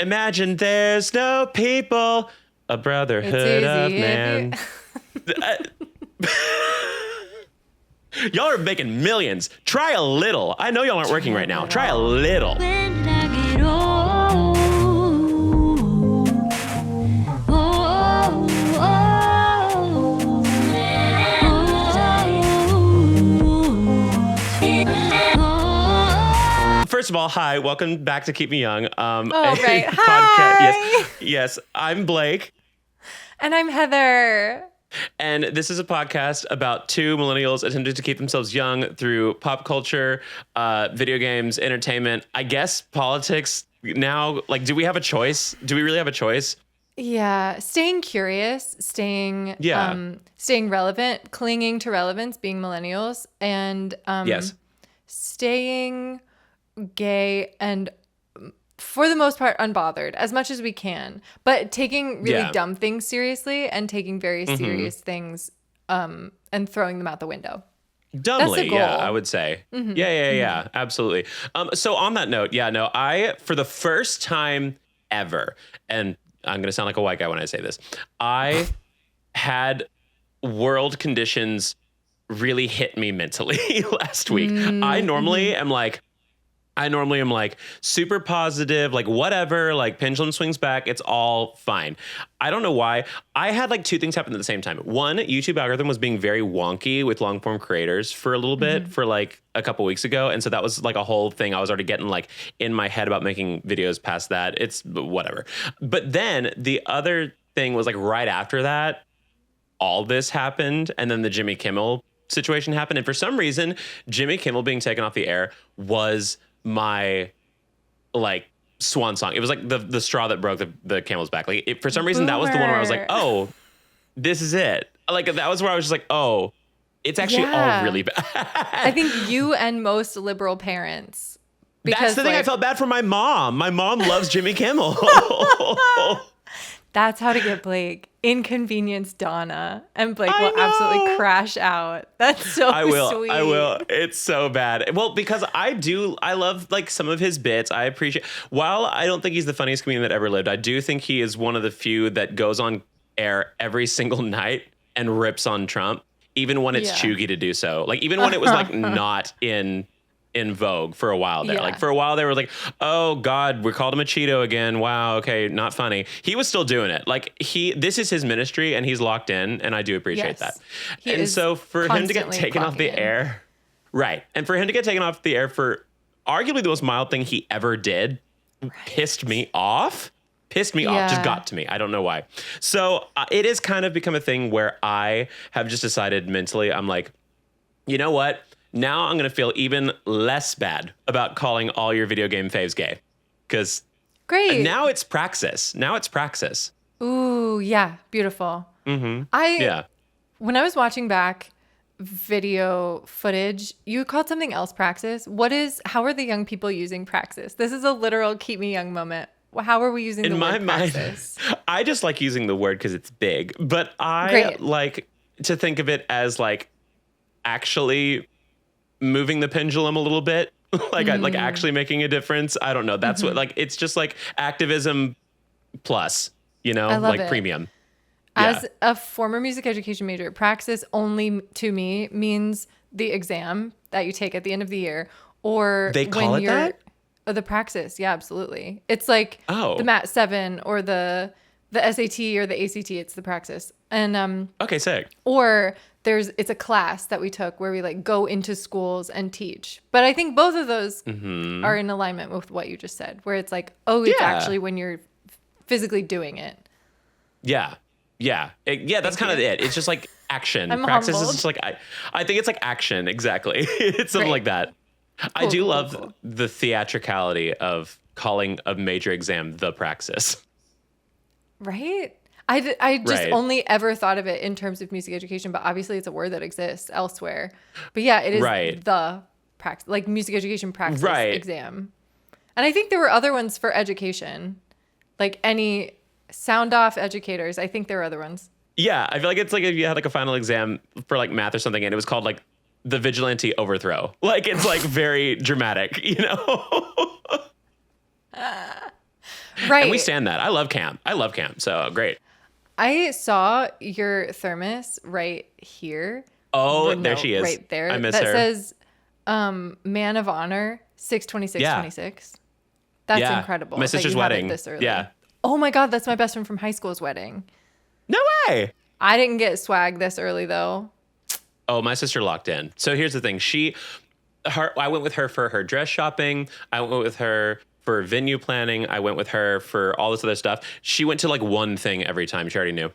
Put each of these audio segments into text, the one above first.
Imagine there's no people, a brotherhood of man. Y'all are making millions. Try a little. I know y'all aren't working right now. Try a little. When did I get old? First of all, hi, welcome back to Keep Me Young. Right. Hi. Yes, I'm Blake. And I'm Heather. And this is a podcast about two millennials attempting to keep themselves young through pop culture, video games, entertainment, I guess politics. Now, like, do we have a choice? Do we really have a choice? Yeah, staying curious, staying relevant, clinging to relevance, being millennials, and Yes. staying gay and for the most part unbothered as much as we can, but taking really dumb things seriously and taking very serious things and throwing them out the window. Dumbly, That's the goal. yeah, I would say. Yeah, absolutely. So on that note, I, for the first time ever, and I'm going to sound like a white guy when I say this, I had world conditions really hit me mentally last week. I normally am like super positive, like whatever, like pendulum swings back. It's all fine. I don't know why. I had like two things happen at the same time. One, YouTube algorithm was being very wonky with long form creators for a little bit for like a couple weeks ago. And so that was like a whole thing. I was already getting like in my head about making videos past that. It's whatever. But then the other thing was like right after that, all this happened. And then the Jimmy Kimmel situation happened. And for some reason, Jimmy Kimmel being taken off the air was my like swan song. It was like the straw that broke the camel's back. Like for some reason, that was the one where I was like, oh, this is it. Like that was where I was just like, oh, it's actually all really bad. I think you and most liberal parents. Because, that's the thing. I felt bad for my mom. My mom loves Jimmy Kimmel. That's how to get Blake. Inconvenience Donna. And Blake will absolutely crash out. That's so sweet. I will. It's so bad. Well, because I love like some of his bits. I appreciate, while I don't think he's the funniest comedian that ever lived, I do think he is one of the few that goes on air every single night and rips on Trump, even when it's chuggy to do so. Like even when it was like not in vogue for a while there. Like for a while they were like, oh God, we called him a Cheeto again. Wow. Okay. Not funny. He was still doing it. Like this is his ministry and he's locked in and I do appreciate that. And so for him to get taken off the air, right. And for him to get taken off the air for arguably the most mild thing he ever did pissed me off, just got to me. I don't know why. So it has kind of become a thing where I have just decided mentally, I'm like, you know what? Now I'm going to feel even less bad about calling all your video game faves gay. Because now it's praxis. Ooh, yeah. Beautiful. When I was watching back video footage, you called something else praxis. How are the young people using praxis? This is a literal keep me young moment. How are we using the word praxis? I just like using the word because it's big. But I like to think of it as like actually moving the pendulum a little bit, like actually making a difference. I don't know. That's what, like, it's just like activism plus, like premium. As a former music education major, praxis only to me means the exam that you take at the end of the year, or they call it that? The praxis. Yeah, absolutely. It's like the Mat 7 or the SAT or the ACT. It's the praxis. And okay, sick. Or it's a class that we took where we like go into schools and teach. But I think both of those are in alignment with what you just said, where it's like, it's actually when you're physically doing it. Yeah. That's kind of it. It's just like action. Praxis is just like, I think it's like action. Exactly. It's something like that. I do love the theatricality of calling a major exam the praxis. Right? I just only ever thought of it in terms of music education, but obviously it's a word that exists elsewhere. But yeah, it is the praxis, like music education praxis exam. And I think there were other ones for education, like any sound off educators. I think there were other ones. Yeah, I feel like it's like if you had like a final exam for like math or something and it was called like the vigilante overthrow. Like it's like very dramatic, Right. And we stand that. I love camp. So great. I saw your thermos right here. Oh, there she is. Right there. I miss her. That says Man of Honor 6/26/26. That's incredible. My sister's wedding. This early. Yeah. Oh my God, that's my best friend from high school's wedding. No way. I didn't get swag this early though. Oh, my sister locked in. So here's the thing. I went with her for her dress shopping. I went with her for venue planning. I went with her for all this other stuff. She went to like one thing every time. She already knew.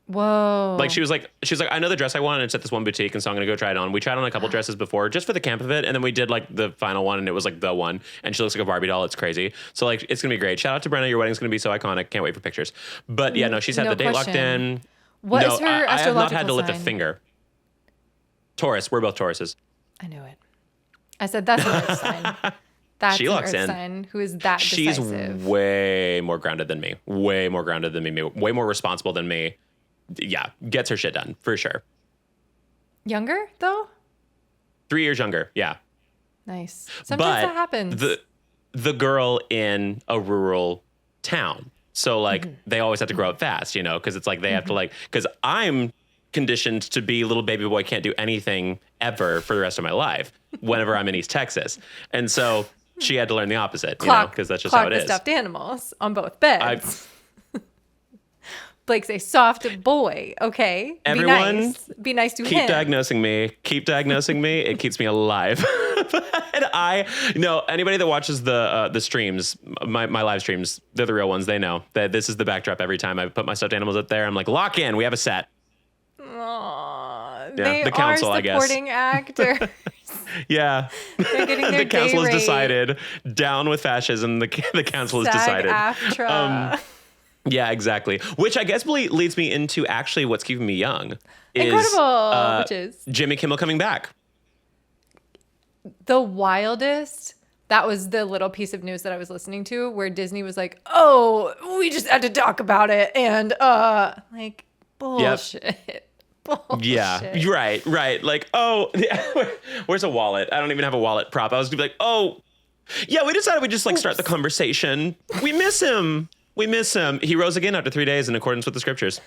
Whoa. Like she was like, I know the dress I want, and it's at this one boutique, and so I'm gonna go try it on. We tried on a couple dresses before, just for the camp of it, and then we did like the final one, and it was like the one, and she looks like a Barbie doll. It's crazy. So like, it's gonna be great. Shout out to Brenna. Your wedding's gonna be so iconic. Can't wait for pictures. But yeah, no, she's had the date locked in. What is her astrological I have not had to lift a sign? finger. Taurus. We're both Tauruses. I knew it. I said that's an earth sign. That's she an locks earth in. sign who is that She's decisive. way more grounded than me. Way more grounded than me. Way more responsible than me. Yeah, gets her shit done for sure. Younger though? 3 years younger. Yeah. Nice. Sometimes that happens. The girl in a rural town. So like they always have to grow up fast, you know, because it's like they have to like, because I'm conditioned to be little baby boy, can't do anything ever for the rest of my life whenever I'm in East Texas. And so she had to learn the opposite, because that's just how it is. Stuffed animals on both beds. Blake's a soft boy, okay? Everyone, be nice to him. Keep diagnosing me. It keeps me alive. And anybody that watches the streams, my live streams, they're the real ones. They know that this is the backdrop every time I put my stuffed animals up there. I'm like, lock in. We have a set. Aww, yeah, they the council, are supporting actors. Yeah. They're getting their the council day has rate. decided. Down with fascism. The council has decided. SAG-AFTRA. Yeah, exactly. Which I guess leads me into actually what's keeping me young. Incredible. Which is Jimmy Kimmel coming back. The wildest. That was the little piece of news that I was listening to where Disney was like, "Oh, we just had to talk about it," and like bullshit. Yep. Bullshit. Yeah, right. Like, oh, where's a wallet? I don't even have a wallet prop. I was gonna be like, oh, yeah, we decided we'd just like start the conversation. We miss him. He rose again after 3 days in accordance with the scriptures.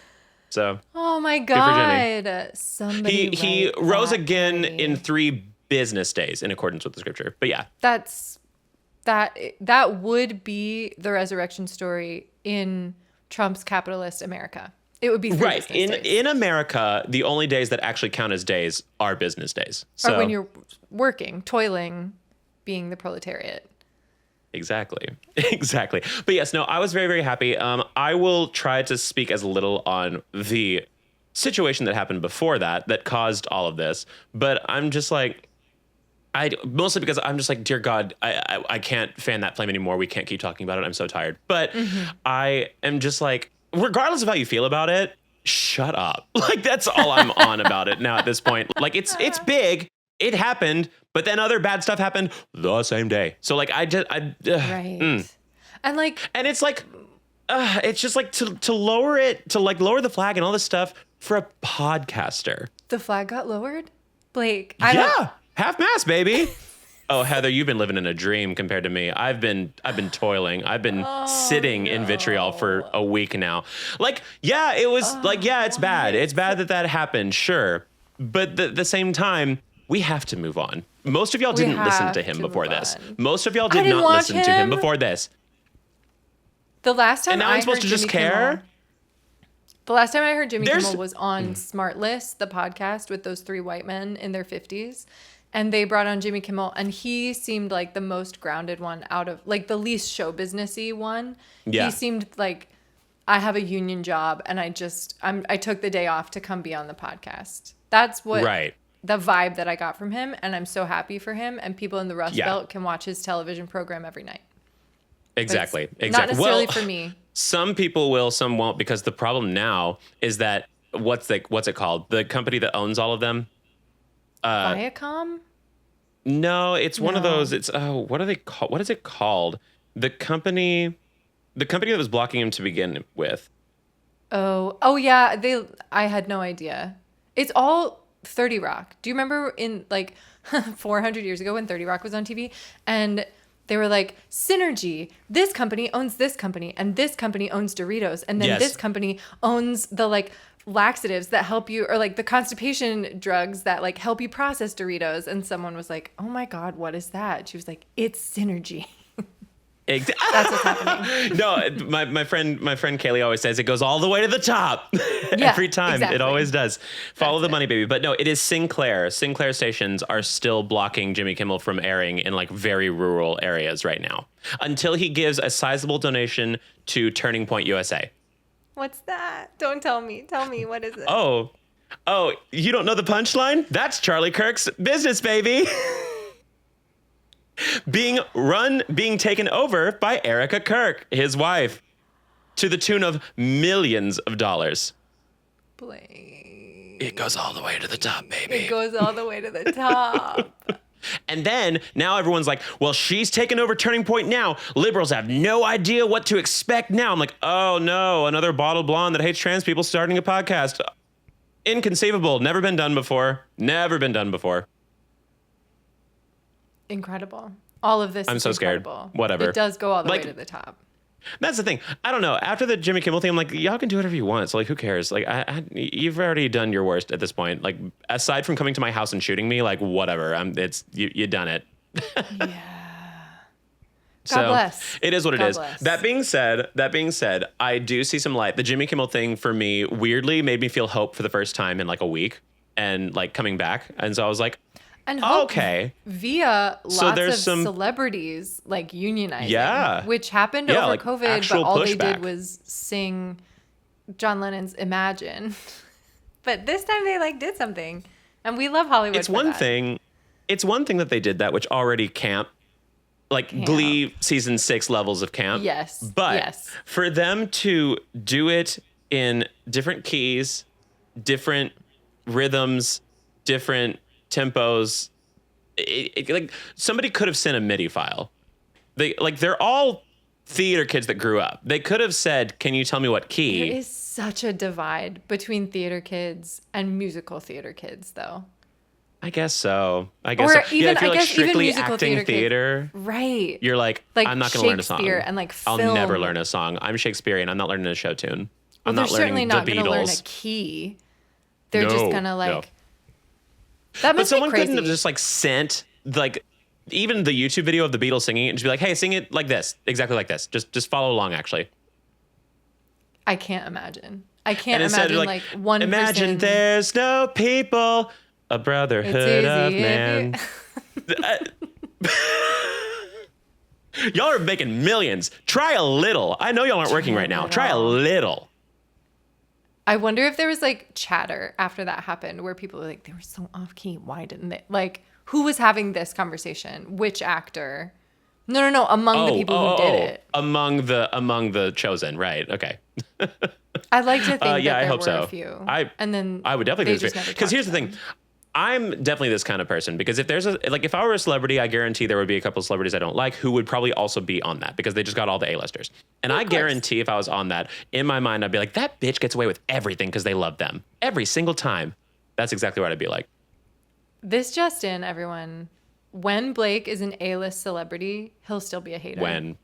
So. Oh my God. Somebody he rose again in 3 business days in accordance with the scripture. But yeah. That would be the resurrection story in Trump's capitalist America. It would be 3 right. business days. In America, the only days that actually count as days are business days. So or when you're working, toiling, being the proletariat. Exactly. But yes, no, I was very, very happy. I will try to speak as little on the situation that happened before that caused all of this. But I'm just like, mostly because I'm just like, dear God, I can't fan that flame anymore. We can't keep talking about it. I'm so tired. But I am just like, regardless of how you feel about it, shut up. Like, that's all I'm on about it now at this point. Like, it's big. It happened, but then other bad stuff happened the same day. So like, right. And like, and it's like, it's just like to lower the flag and all this stuff for a podcaster. The flag got lowered? Blake. Half mast, baby. Oh, Heather, you've been living in a dream compared to me. I've been toiling. I've been sitting in vitriol for a week now. Like, yeah, it was it's bad. It's bad that happened. Sure. But at the same time, we have to move on. Most of y'all didn't listen to him before this. Most of y'all did not listen to him before this. The last time and now I'm supposed to just care. The last time I heard Jimmy Kimmel was on Smartless, the podcast with those 3 white men in their 50s. And they brought on Jimmy Kimmel, and he seemed like the most grounded one out of, like, the least show businessy one. Yeah. He seemed like, I have a union job, and I took the day off to come be on the podcast. That's what the vibe that I got from him, and I'm so happy for him. And people in the Rust Belt can watch his television program every night. Exactly. Not necessarily for me. Some people will, some won't, because the problem now is that what's it called? The company that owns all of them. Viacom? No, it's one of those. It's what are they called? What is it called? The company that was blocking him to begin with. Oh yeah. I had no idea. It's all 30 Rock. Do you remember in like 400 years ago when 30 Rock was on TV? And They were like, synergy. This company owns this company, and this company owns Doritos, and then this company owns the like laxatives that help you, or like the constipation drugs that like help you process Doritos. And someone was like, oh my God, what is that? She was like, it's synergy. That's what's happening. No, my friend Kaylee always says it goes all the way to the top. Every time. Exactly. It always does. Follow the money, baby. But no, it is Sinclair. Sinclair stations are still blocking Jimmy Kimmel from airing in like very rural areas right now until he gives a sizable donation to Turning Point USA. What's that? Don't tell me. Tell me, what is it? Oh, you don't know the punchline? That's Charlie Kirk's business, baby. being taken over by Erica Kirk, his wife, to the tune of millions of dollars. Blake. It goes all the way to the top, baby. It goes all the way to the top. And then now everyone's like, well, she's taken over Turning Point now. Liberals have no idea what to expect now. I'm like, oh no, another bottled blonde that hates trans people starting a podcast. Inconceivable. Never been done before. Never been done before. Incredible. All of this I'm is so incredible. Scared. Whatever. It does go all the way to the top. That's the thing. I don't know. After the Jimmy Kimmel thing, I'm like, y'all can do whatever you want. So like, who cares? Like, you've already done your worst at this point. Like, aside from coming to my house and shooting me, like, whatever. You done it. Yeah. God bless. It is what it is. Bless. That being said, I do see some light. The Jimmy Kimmel thing for me weirdly made me feel hope for the first time in like a week, and like coming back. And so I was like, and hope okay, via lots of celebrities like unionizing, which happened over like COVID, but all pushback. they did was sing John Lennon's Imagine. But this time they like did something, and we love Hollywood. It's one thing that they did that, which already camp. Like Glee season 6 levels of camp. Yes. But for them to do it in different keys, different rhythms, different tempos, like somebody could have sent a MIDI file. They're all theater kids that grew up. They could have said, "Can you tell me what key?" There is such a divide between theater kids and musical theater kids, though. I guess so. Even, so. Yeah, if you're like strictly acting theater, right? You're like I'm not going to learn a song. And like film. I'll never learn a song. I'm Shakespearean. I'm not learning a show tune. I'm Well, not they're certainly learning not the going to learn Beatles. a key. They're just going to like. No. That must But someone be crazy. couldn't have just like sent like even the YouTube video of the Beatles singing it and just be like, "Hey, sing it like this, exactly like this. Just follow along." Actually, I can't imagine. I can't imagine like one imagine person. There's no people, a brotherhood of man. Y'all are making millions. Try a little. I know y'all aren't working right now. Try a little. I wonder if there was like chatter after that happened where people were like, they were so off key. Why didn't they? Like, who was having this conversation? Which actor? No. Among the people who did it. Among the chosen. Right. Okay. I'd like to think that there I hope were so. a few. I would definitely think because here's the thing. I'm definitely this kind of person because if if I were a celebrity, I guarantee there would be a couple of celebrities I don't like who would probably also be on that because they just got all the A-listers. And I guarantee if I was on that, in my mind, I'd be like, that bitch gets away with everything because they love them every single time. That's exactly what I'd be like. This just in, everyone. When Blake is an A-list celebrity, he'll still be a hater. When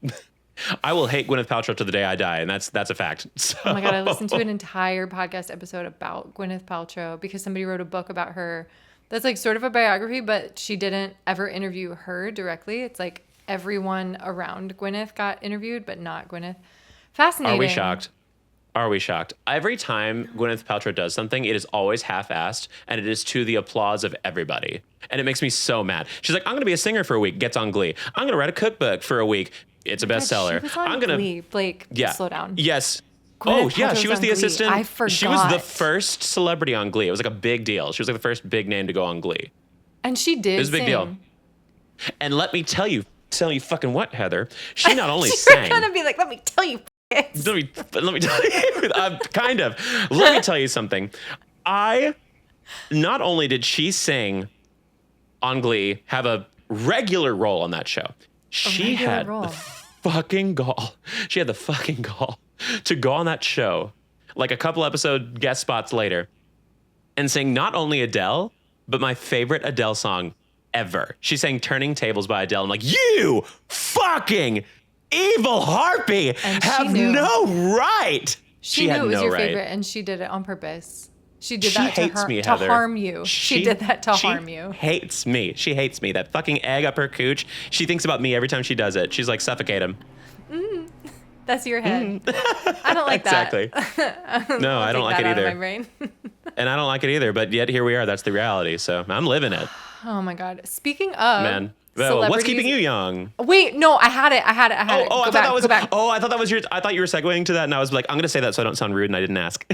I will hate Gwyneth Paltrow to the day I die, and that's a fact. So. Oh my God, I listened to an entire podcast episode about Gwyneth Paltrow because somebody wrote a book about her that's like sort of a biography, but she didn't ever interview her directly. It's like everyone around Gwyneth got interviewed, but not Gwyneth. Fascinating. Are we shocked? Every time Gwyneth Paltrow does something, it is always half-assed, and it is to the applause of everybody. And it makes me so mad. She's like, I'm going to be a singer for a week, gets on Glee. I'm going to write a cookbook for a week. It's a bestseller. She was on Glee. Blake, slow down. Yes. Gwyneth she was the Glee. assistant. I forgot. She was the first celebrity on Glee. It was like a big deal. She was like the first big name to go on Glee. And she did. It was a big deal. And let me tell you fucking what, Heather. She not only She's sang. gonna be like, let me tell you. Let me tell you. Kind of. Let me tell you something. Not only did she sing on Glee, have a regular role on that show. She had the fucking gall. She had the fucking gall to go on that show, like a couple episode guest spots later, and sing not only Adele, but my favorite Adele song ever. She's saying Turning Tables by Adele. I'm like, you fucking evil harpy have no right. She knew had it was no your right. favorite, and she did it on purpose. She did She that hates me, to Heather. harm you. She did that to harm you. Hates me. She hates me. That fucking egg up her cooch. She thinks about me every time she does it. She's like, suffocate him. That's your head. I don't like that. Exactly. No, I don't like it either. Out of my brain. And I don't like it either. But yet here we are. That's the reality. So I'm living it. Oh my God. Speaking of, man. What's keeping you young? Wait, no, I had it. Oh, go back. Oh, I thought that was I thought you were segueing to that, and I was like, I'm gonna say that so I don't sound rude, and I didn't ask.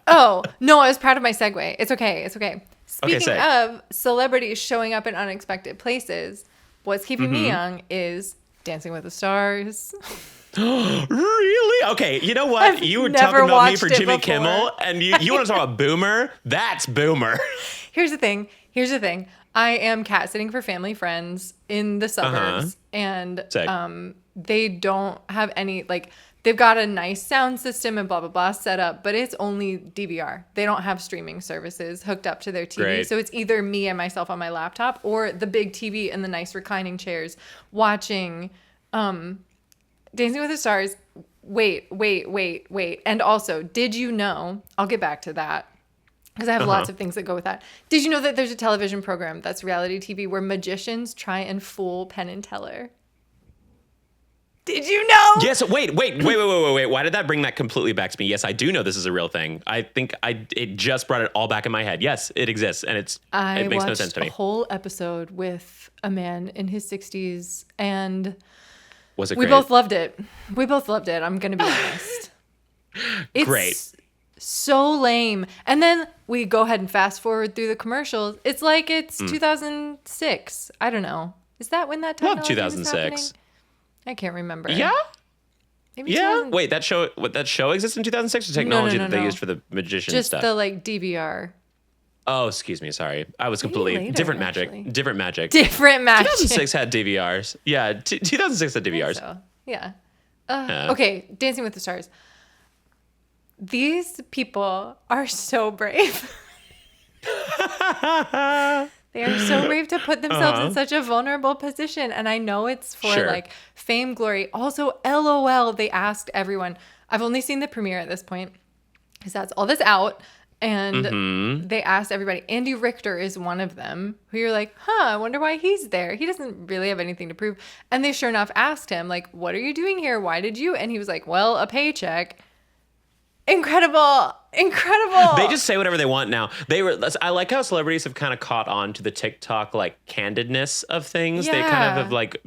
Oh no, I was proud of my segue. It's okay. Speaking Okay, of celebrities showing up in unexpected places, what's keeping me young is Dancing with the Stars. Really? Okay, you know what? You were talking about me for Jimmy Kimmel, and you want to talk about Boomer? That's Boomer. Here's the thing. I am cat sitting for family friends in the suburbs, and they don't have any, like, they've got a nice sound system and blah, blah, blah set up, but it's only DVR. They don't have streaming services hooked up to their TV. Great. So it's either me and myself on my laptop or the big TV and the nice reclining chairs watching Dancing with the Stars. Wait. And also, did you know, I'll get back to that, because I have lots of things that go with that. Did you know that there's a television program that's reality TV where magicians try and fool Penn and Teller? Did you know? Yes. Wait. Why did that bring that completely back to me? Yes, I do know this is a real thing. I think it just brought it all back in my head. Yes, it exists, and it makes no sense to me. I watched a whole episode with a man in his 60s, and was it we great? both loved it. I'm going to be honest. It's great. So lame. And then we go ahead and fast forward through the commercials. It's like it's 2006. I don't know. Is that when that technology was happening? 2006. I can't remember. Yeah? Maybe Yeah? Wait, that show exists in 2006? The technology that they used for the magician just stuff? Just the, like, DVR. Oh, excuse me. Sorry. I was completely... Later, different actually. magic. Different magic. 2006 had DVRs. Yeah, 2006 had DVRs. So. Yeah. Okay, Dancing with the Stars. These people are so brave. They are so brave to put themselves in such a vulnerable position. And I know it's for like fame, glory. Also, LOL, they asked everyone. I've only seen the premiere at this point because that's all that's out. And they asked everybody. Andy Richter is one of them, who you're like, I wonder why he's there. He doesn't really have anything to prove. And they sure enough asked him, like, what are you doing here? Why did you? And he was like, well, a paycheck. Incredible. They just say whatever they want now. I like how celebrities have kind of caught on to the TikTok like candidness of things. Yeah. They kind of have like,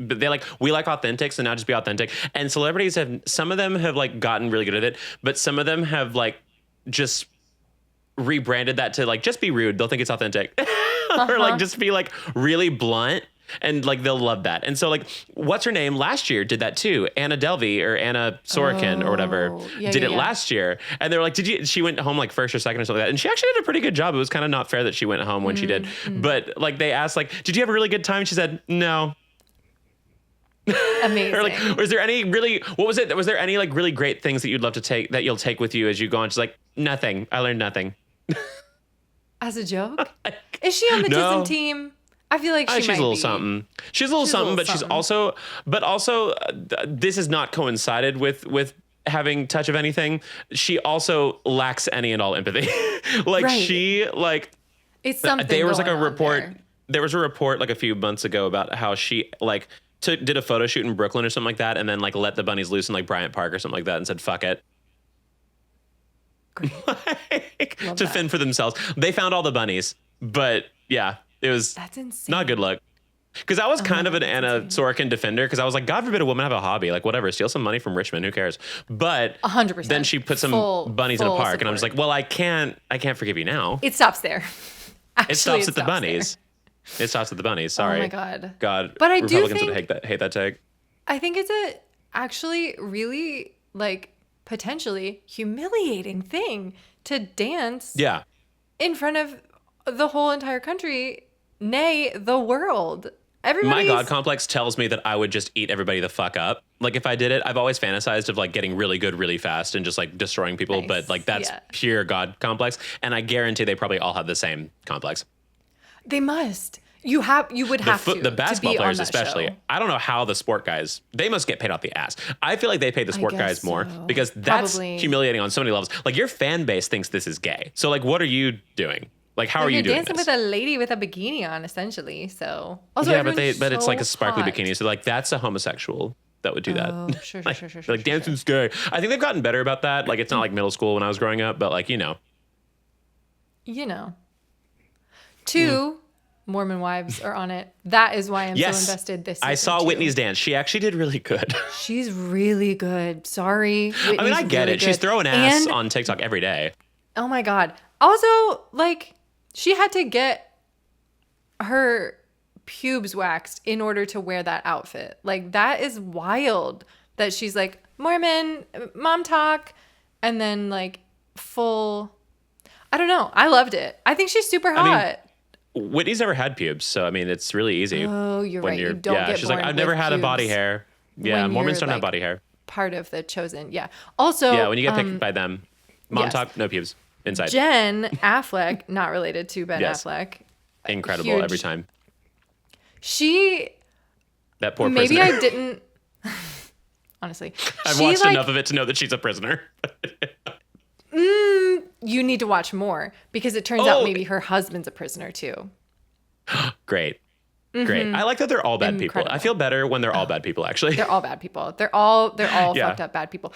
we like authentic, so now just be authentic. And celebrities some of them have like gotten really good at it, but some of them have like just rebranded that to like, just be rude. They'll think it's authentic. Or like just be like really blunt. And like they'll love that. And so like what's her name last year did that too. Anna Delvey or Anna Sorokin or whatever did it last year. And they were like, she went home like first or second or something like that. And she actually did a pretty good job. It was kind of not fair that she went home when she did. But like they asked like, did you have a really good time? She said, no. Amazing. Or like, was there any really, what was it? Was there any like really great things that you'd love to take, that you'll take with you as you go on? She's like, nothing. I learned nothing. As a joke? Is she on the Disney team? I feel like she's a little something. She's a little something, but she's also, this is not coincided with having touch of anything. She also lacks any and all empathy. Like she like, it's something. There was like a report. There. There was a report like a few months ago about how she like did a photo shoot in Brooklyn or something like that, and then like let the bunnies loose in like Bryant Park or something like that, and said fuck it. Like, to fend for themselves. They found all the bunnies, but yeah. That's insane. Not a good look. Because I was kind of an Anna Sorokin defender, because I was like, God forbid a woman have a hobby. Like, whatever, steal some money from Richmond, who cares? But 100%. Then she put some bunnies in a park, and I'm just like, well, I can't forgive you now. It stops there. It stops at the bunnies. It stops at the bunnies. Sorry. Oh my God. But I Republicans do think, would hate that take. I think it's a actually really like potentially humiliating thing to dance. Yeah. In front of the whole entire country. Nay, the world. My God complex tells me that I would just eat everybody the fuck up. Like if I did it, I've always fantasized of like getting really good really fast and just like destroying people. Nice. But like that's pure God complex. And I guarantee they probably all have the same complex. They must. You would have the basketball to be players on that especially. show. I don't know how the sport guys, they must get paid out the ass. I feel like they pay the sport guys more because that's humiliating on so many levels. Like your fan base thinks this is gay. So like, what are you doing? Like, how are you doing dancing this? with a lady with a bikini on, essentially. So also, yeah, but it's like a sparkly bikini. So like, that's a homosexual that would do that. Oh, sure. Like dancing's gay. I think they've gotten better about that. Like, it's not like middle school when I was growing up, but like, Two Mormon wives are on it. That is why I'm so invested this season. I saw Whitney's dance. She actually did really good. She's really good. Sorry. Whitney's I mean, I get really it. good. She's throwing ass on TikTok every day. Oh my God. Also, like, she had to get her pubes waxed in order to wear that outfit. Like, that is wild that she's like, Mormon, mom talk, and then like full, I don't know. I loved it. I think she's super hot. I mean, Whitney's never had pubes, so I mean, it's really easy. Oh, you're right. You don't get she's born like, I've never had a body hair. Yeah, Mormons don't have body hair. Part of the chosen. Yeah. Also, yeah, when you get picked by them, mom talk, no pubes inside. Jen Affleck, not related to Ben Affleck. Incredible every time. That poor maybe prisoner. I didn't. Honestly, I've watched enough of it to know that she's a prisoner. You need to watch more because it turns out maybe her husband's a prisoner too. Great. I like that they're all bad people. I feel better when they're all bad people, actually. They're all bad people. They're all fucked up bad people.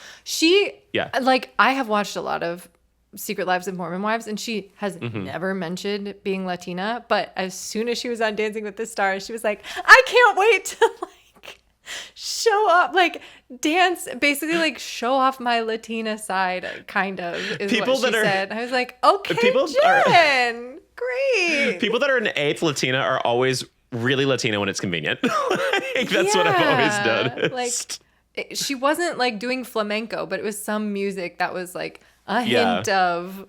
Like, I have watched a lot of Secret Lives of Mormon Wives, and she has never mentioned being Latina. But as soon as she was on Dancing with the Stars, she was like, I can't wait to like show up, like dance, basically like show off my Latina side, kind of, is people what she said. I was like, okay, Jen, great. People that are an eighth Latina are always really Latina when it's convenient. Like, that's what I've always done. Like, she wasn't like doing flamenco, but it was some music that was like a hint of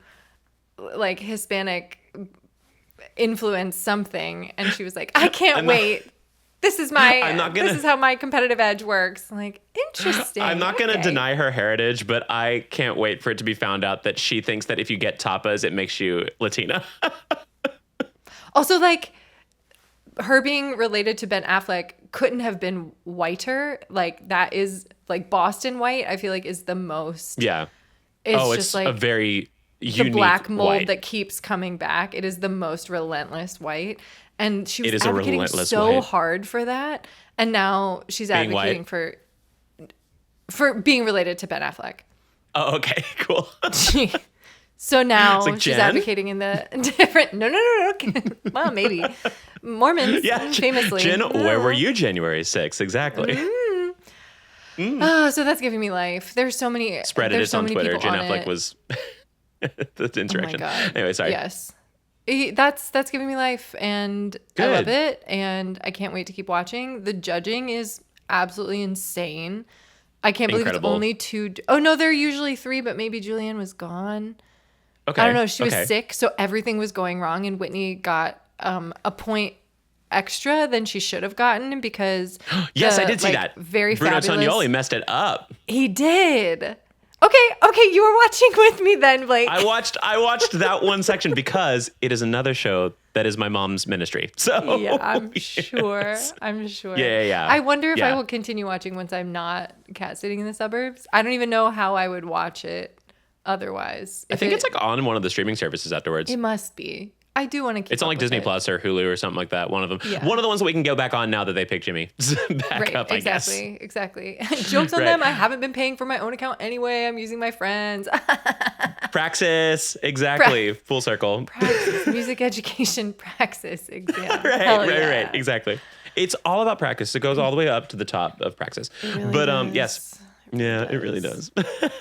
like Hispanic influence, something. And she was like, I can't wait. This is this is how my competitive edge works. Like, interesting. I'm not going to deny her heritage, but I can't wait for it to be found out that she thinks that if you get tapas, it makes you Latina. Also, like, her being related to Ben Affleck couldn't have been whiter. Like, that is like Boston white, I feel like, is the most. Yeah. It's just like a very unique the black mold white that keeps coming back. It is the most relentless white. And she was is advocating so hard for that. And now she's advocating for being related to Ben Affleck. Oh, okay, cool. So now like, she's Jen? advocating in the different. No. Well, maybe Mormons, famously. Jen, where were you January 6th? Exactly. Oh, so that's giving me life. There's so many. Spread it on Twitter. Jen Affleck it. Was the insurrection. Oh my God. Anyway, sorry. Yes. That's giving me life, and I love it, and I can't wait to keep watching. The judging is absolutely insane. I can't believe it's only 2. Oh no, there are usually 3, but maybe Julianne was gone. Okay. I don't know. She was sick, so everything was going wrong, and Whitney got a point extra than she should have gotten because yes, I did see that. Very Bruno fabulous. Tonioli messed it up. He did. Okay, you were watching with me then, Blake. I watched that one section because it is another show that is my mom's ministry. So yeah, I'm sure. Yeah. I wonder if I will continue watching once I'm not cat sitting in the suburbs. I don't even know how I would watch it otherwise. I think it's like on one of the streaming services afterwards. It must be. I do want to keep. It's on like Disney Plus or Hulu or something like that. One of them. Yeah. One of the ones that we can go back on now that they picked Jimmy back up. I guess. Exactly. Jokes on them. I haven't been paying for my own account anyway. I'm using my friends. Praxis. Exactly. Full circle. Praxis. Music education praxis exam. Right. Exactly. It's all about practice. It goes all the way up to the top of praxis. Really but does. Yes. It really does.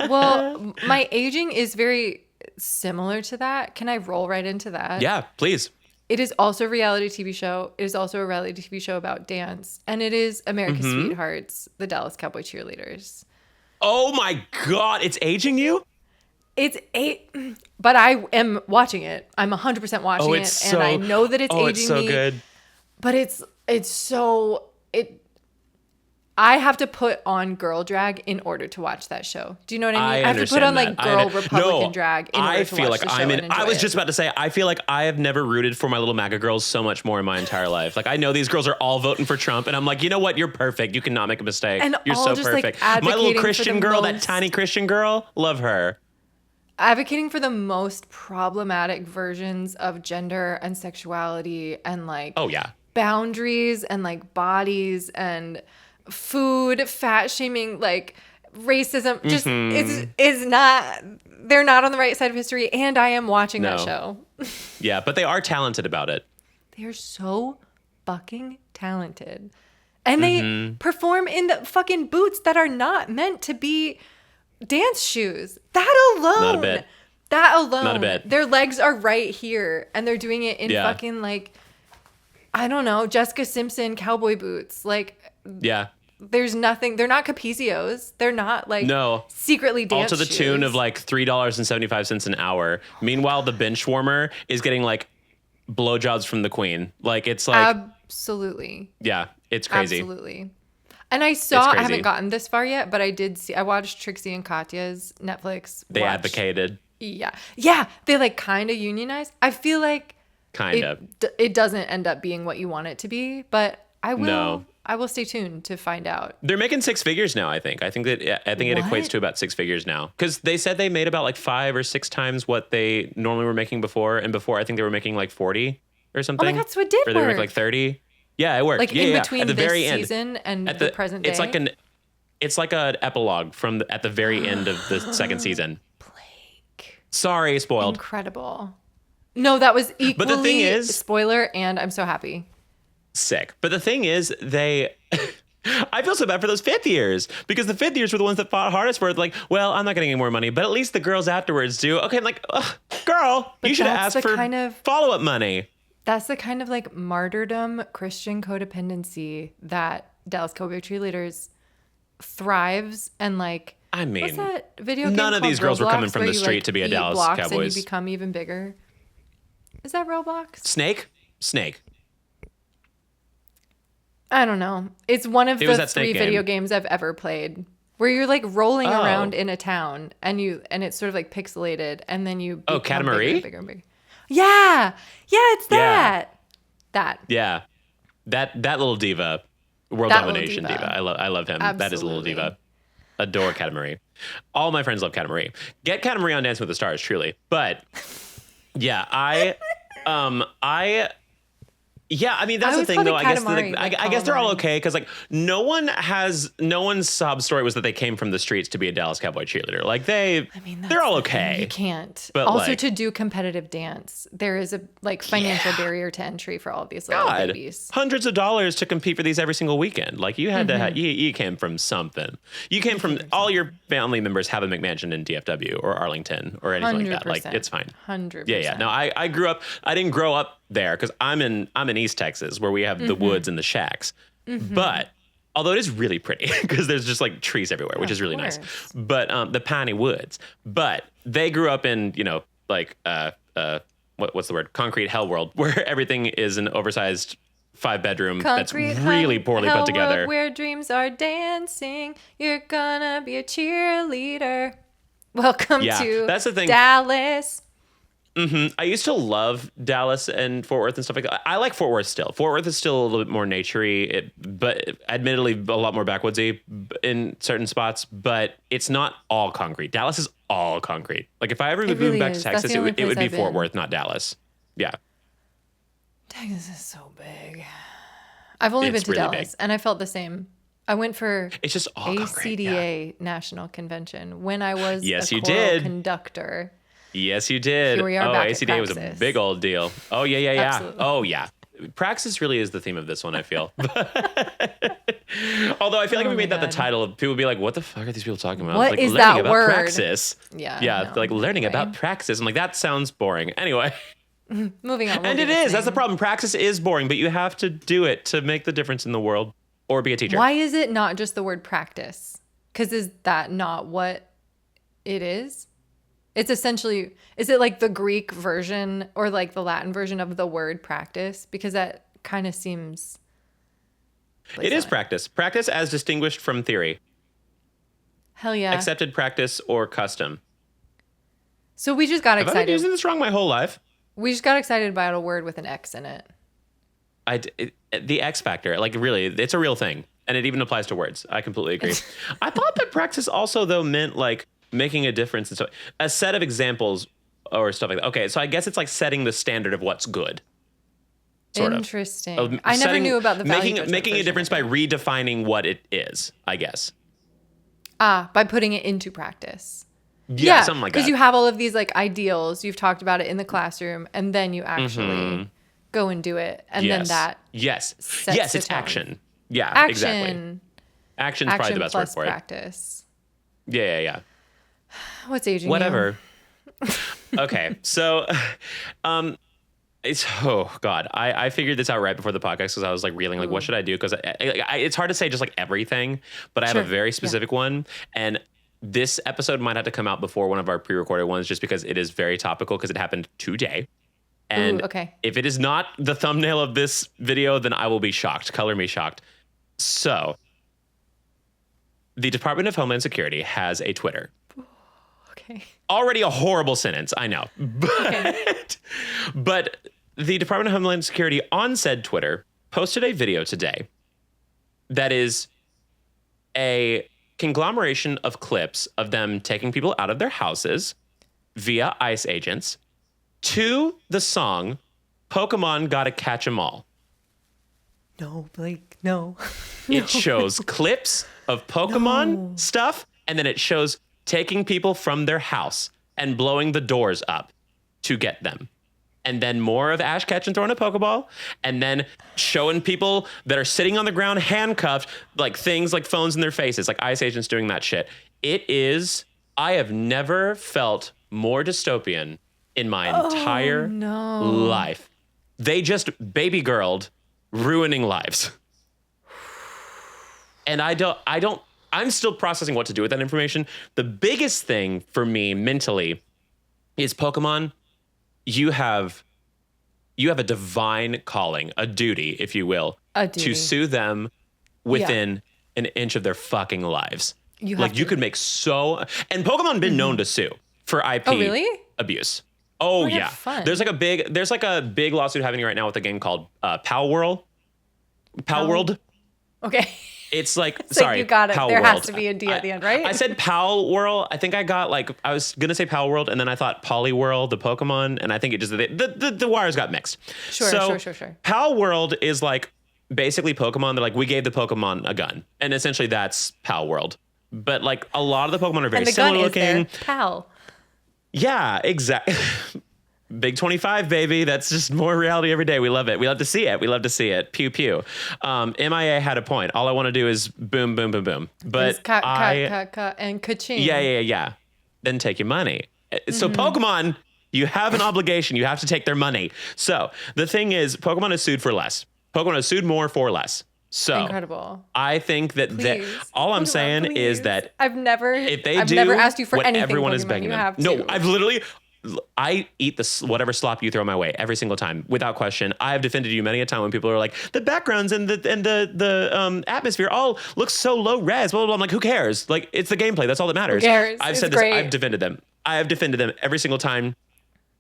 Well, my aging is very similar to that. Can I roll right into that? Yeah, please. It is also a reality TV show. It is also a reality TV show about dance. And it is America's Sweethearts, the Dallas Cowboy Cheerleaders. Oh my God. It's aging you? But I am watching it. I'm 100% watching it. And I know that it's aging me. It's so good. But it's so... I have to put on girl drag in order to watch that show. Do you know what I mean? I have to put on like that. girl Republican drag in order to watch the show and enjoy I was just about to say, I feel like I have never rooted for my little MAGA girls so much more in my entire life. Like I know these girls are all voting for Trump, and I'm like, you know what? You're perfect. You cannot make a mistake. And you're all so just, perfect. like, My little advocating Christian girl, that tiny Christian girl, love her. Advocating for the most problematic versions of gender and sexuality and like boundaries and like bodies and food, fat shaming, like racism, just is not, they're not on the right side of history. And I am watching that show. Yeah, but they are talented about it. They're so fucking talented. And they perform in the fucking boots that are not meant to be dance shoes. That alone. Not a bit. That alone. Not a bit. Their legs are right here. And they're doing it in fucking like, I don't know, Jessica Simpson cowboy boots. Like, there's nothing. They're not Capicios. They're not like secretly dance all to the shoes. tune of like $3.75 an hour. Meanwhile, the bench warmer is getting like blowjobs from the queen. Like it's like absolutely. Yeah, it's crazy. Absolutely. And I haven't gotten this far yet, but I watched Trixie and Katya's Netflix. They advocated. Yeah. Yeah. They like kind of unionized. I feel like it doesn't end up being what you want it to be, but I will stay tuned to find out. They're making 6 figures now, I think. I think it equates to about 6 figures now. Because they said they made about like 5 or 6 times what they normally were making before. And before, I think they were making like 40 or something. Oh my God, so it did work. Or they were making like 30. Yeah, it worked. Like in between at the very season and the present day. It's like an epilogue from at the very end of the second season. Blake. Sorry, spoiled. Incredible. No, that was equally but the thing is, spoiler, and I'm so happy. Sick. But the thing is, I feel so bad for those 5th years because the 5th years were the ones that fought hardest for it. Like, well, I'm not getting any more money, but at least the girls afterwards do. Okay, I'm like, girl, you should have asked for follow-up money. That's the kind of like martyrdom Christian codependency that Dallas Cowboy Cheerleaders thrives and like. I mean, what's that video game none of these girls Roblox, were coming from the street to be a Dallas Cowboys. And you become even bigger. Is that Roblox? Snake. I don't know. It's one of the 3 video games I've ever played where you're like rolling around in a town and it's sort of like pixelated and then you become Katamari? bigger and bigger. Yeah, it's that. Yeah, that little diva, world domination diva. I love him. Absolutely. That is a little diva. Adore Katamari. All my friends love Katamari. Get Katamari on Dancing with the Stars, truly. But yeah, I mean, that's the thing, though. I guess they're all okay because, like, no one's sob story was that they came from the streets to be a Dallas Cowboy cheerleader. Like, they're all okay. You can't. But also, to do competitive dance, there is a financial barrier to entry for all of these little babies. Hundreds of dollars to compete for these every single weekend. Like, you had to you came from something. You came from all your family members have a McMansion in DFW or Arlington or anything like that. Like, it's fine. 100%. Yeah. No, I grew up. I didn't grow up there because I'm in East Texas where we have the woods and the shacks. But although it is really pretty because there's just like trees everywhere, which is really nice. But the piney woods. But they grew up in what's the word? Concrete hell world where everything is an oversized 5-bedroom that's really poorly put together. World where dreams are dancing, you're gonna be a cheerleader. Welcome to that's the thing. Dallas. I used to love Dallas and Fort Worth and stuff like that. I like Fort Worth still. Fort Worth is still a little bit more naturey, but admittedly a lot more backwoodsy in certain spots. But it's not all concrete. Dallas is all concrete. Like if I ever moved back to Texas, it would be Fort Worth, not Dallas. Yeah. Texas is so big. I've only been to really Dallas, and I felt the same. I went for it's just all ACDA National Convention when I was a choral conductor. Yes, you did. Here we are back ACDA was a big old deal. Oh, yeah. Absolutely. Oh, yeah. Praxis really is the theme of this one, I feel. Although I feel like if we made that the title, people would be like, what the fuck are these people talking about? What like, is learning that about word? Praxis. Yeah. Like learning about praxis. I'm like, that sounds boring. Anyway. Moving on. And it is. That's the problem. Praxis is boring, but you have to do it to make the difference in the world or be a teacher. Why is it not just the word practice? Because is that not what it is? It's essentially, is it like the Greek version or like the Latin version of the word practice? Because that kind of seems It is practice. Practice as distinguished from theory. Hell yeah. Accepted practice or custom. So we just got excited. I've been using this wrong my whole life. We just got excited about a word with an X in it. The X factor, like really, it's a real thing. And it even applies to words. I completely agree. I thought that practice also, though, meant like making a difference. And so a set of examples or stuff like that. Okay, so I guess it's like setting the standard of what's good. Interesting. I never knew about the value making a difference by redefining what it is, I guess. By putting it into practice. Yeah, something like that. Because you have all of these like ideals. You've talked about it in the classroom, and then you actually go and do it, and then that sets it's tone. Action. Yeah, exactly. Action's probably the best word for practice. it. Yeah. What's aging? Whatever. Okay, so I figured this out right before the podcast because I was like reeling like what should I do, because it's hard to say just like everything, but I have a very specific one, and this episode might have to come out before one of our pre-recorded ones just because it is very topical because it happened today. And if it is not the thumbnail of this video, then I will be shocked. Color me shocked. So the Department of Homeland Security has a Twitter. Okay. Already a horrible sentence, I know. But the Department of Homeland Security on said Twitter posted a video today that is a conglomeration of clips of them taking people out of their houses via ICE agents to the song Pokemon Gotta Catch 'Em All. No, Blake, no. It shows clips of Pokemon stuff, and then it shows taking people from their house and blowing the doors up to get them. And then more of Ash Ketchum throwing a Pokeball, and then showing people that are sitting on the ground handcuffed, like things like phones in their faces, like ICE agents doing that shit. I have never felt more dystopian in my entire life. They just baby girled ruining lives. And I'm still processing what to do with that information. The biggest thing for me mentally is Pokemon. You have a divine calling, a duty, if you will, to sue them within an inch of their fucking lives. You could make and Pokemon been known to sue for IP abuse. Oh yeah. Fun. There's like a big lawsuit happening right now with a game called Pal World. Okay. It's like, it's sorry, like you got it. Pal there World. Has to be a D at the end, right? I said Pal World. I think I got I was gonna say Pal World, and then I thought Poly World, the Pokemon, and I think it just the wires got mixed. Sure. Pal World is like basically Pokemon. They're like, we gave the Pokemon a gun, and essentially that's Pal World. But like a lot of the Pokemon are very similar looking. And the gun is their pal. Yeah, exactly. Big 25, baby. That's just more reality every day. We love it. We love to see it. Pew, pew. MIA had a point. All I want to do is boom, boom, boom, boom. But cut, and ka-ching. Yeah. Then take your money. So Pokemon, you have an obligation. You have to take their money. So the thing is, Pokemon is sued for less. Pokemon is sued more for less. So incredible. I think that all I'm saying is that I've never asked you for anything. Everyone is begging them. No, I eat whatever slop you throw my way every single time, without question. I have defended you many a time when people are like, the backgrounds and the atmosphere all look so low res. Blah, blah, blah. I'm like, who cares? Like, it's the gameplay. That's all that matters. Who cares? I've said this. I've defended them. I have defended them every single time.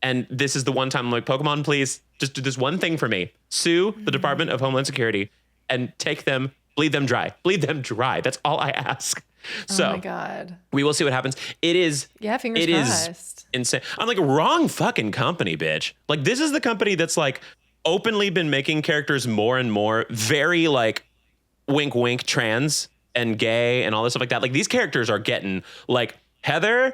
And this is the one time I'm like, Pokemon, please just do this one thing for me. Sue the Department of Homeland Security and take them, bleed them dry. Bleed them dry. That's all I ask. So, oh my God. We will see what happens. Fingers crossed. Is insane. I'm like, wrong fucking company, bitch. Like, this is the company that's like openly been making characters more and more very like wink wink trans and gay and all this stuff like that. Like, these characters are getting like Heather.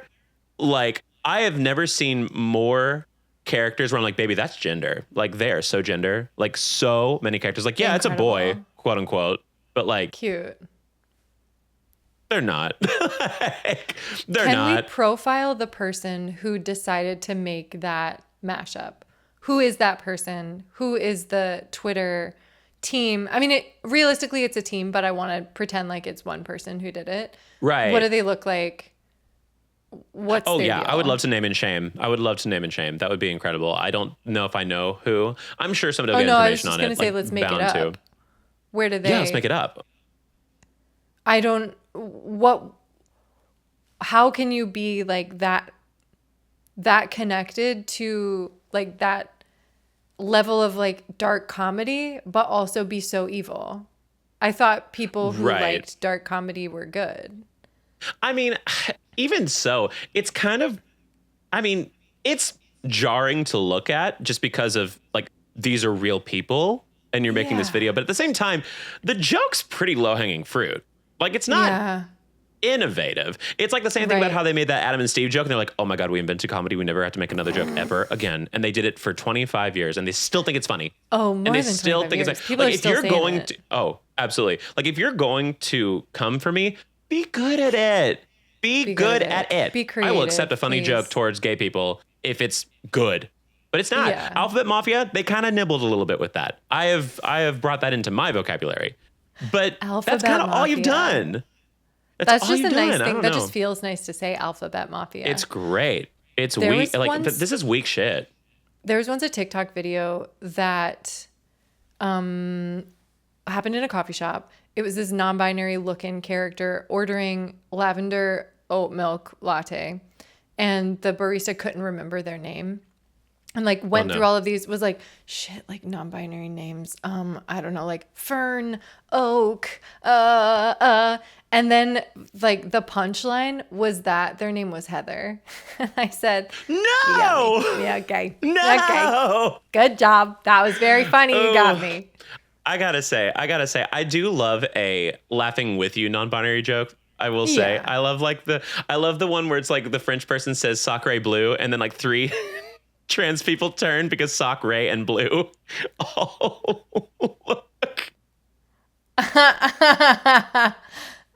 Like, I have never seen more characters where I'm like, baby, that's gender. Like, they are so gender. Like, so many characters. Like, yeah, incredible. It's a boy, quote unquote, but like cute. They're not. Can we profile the person who decided to make that mashup? Who is that person? Who is the Twitter team? I mean, realistically, it's a team, but I want to pretend like it's one person who did it. Right. What do they look like? What's their deal? I would love to name and shame. That would be incredible. I don't know if I know who. I'm sure somebody will get information on it. I was just going to say, let's make it up. Where do they? Yeah, let's make it up. I don't. What? How can you be like that connected to like that level of like dark comedy, but also be so evil? I thought people who liked dark comedy were good. I mean, even so, it's kind of, I mean, it's jarring to look at just because of like, these are real people and you're making this video. But at the same time, the joke's pretty low hanging fruit. Like, it's not innovative. It's like the same thing about how they made that Adam and Steve joke. And they're like, oh my God, we invented comedy. We never have to make another joke ever again. And they did it for 25 years and they still think it's funny. Oh, more and they than still 25 think years. it's like, People are if still you're saying going it. to, oh, absolutely. Like if you're going to come for me, be good at it. Be good at it. Be creative. I will accept a funny joke towards gay people if it's good. But it's not. Yeah. Alphabet Mafia, they kind of nibbled a little bit with that. I have brought that into my vocabulary. But Alphabet that's kind of all you've Mafia. done. That's all just a you've nice done. thing. That just feels nice to say, Alphabet Mafia. It's great. It's There weak. was Like once- this is weak shit. There was once a TikTok video that happened in a coffee shop. It was this non-binary looking character ordering lavender oat milk latte, and the barista couldn't remember their name. And like went through all of these, was like, shit, like non-binary names. I don't know, like Fern, Oak, and then like the punchline was that their name was Heather. And I said, No. yeah, okay. No. Okay. Good job. That was very funny. You got me. I gotta say, I do love a laughing with you non-binary joke. I will say, Yeah. I love the one where it's like the French person says sacre bleu, and then like 3 trans people turn because sacre and blue. Oh, look. I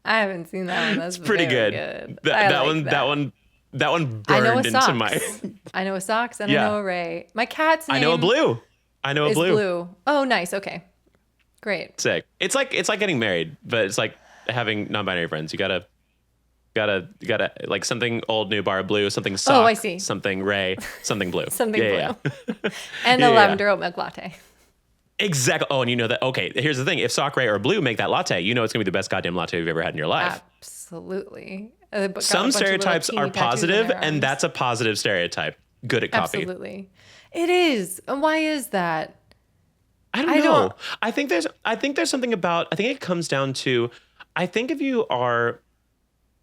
haven't seen that one. That's Pretty very good. good. That one I know a burned socks. into my. I know a socks and Yeah. I know a Ray. My cat's name I know a blue. is blue. Oh, nice. Okay, great. Sick. It's like getting married, but it's like having non-binary friends. You gotta like something old, new, bar blue, something sock, Oh, I see. something Ray, something blue. Something blue. Yeah. And the lavender oat milk latte. Exactly. Oh, and you know that. Okay, here's the thing: if sock, Ray, or blue make that latte, you know it's gonna be the best goddamn latte you've ever had in your life. Absolutely. Some stereotypes are positive, and that's a positive stereotype. Good at copy. Absolutely. It is. And why is that? I don't know. I think there's something about. I think it comes down to. I think if you are,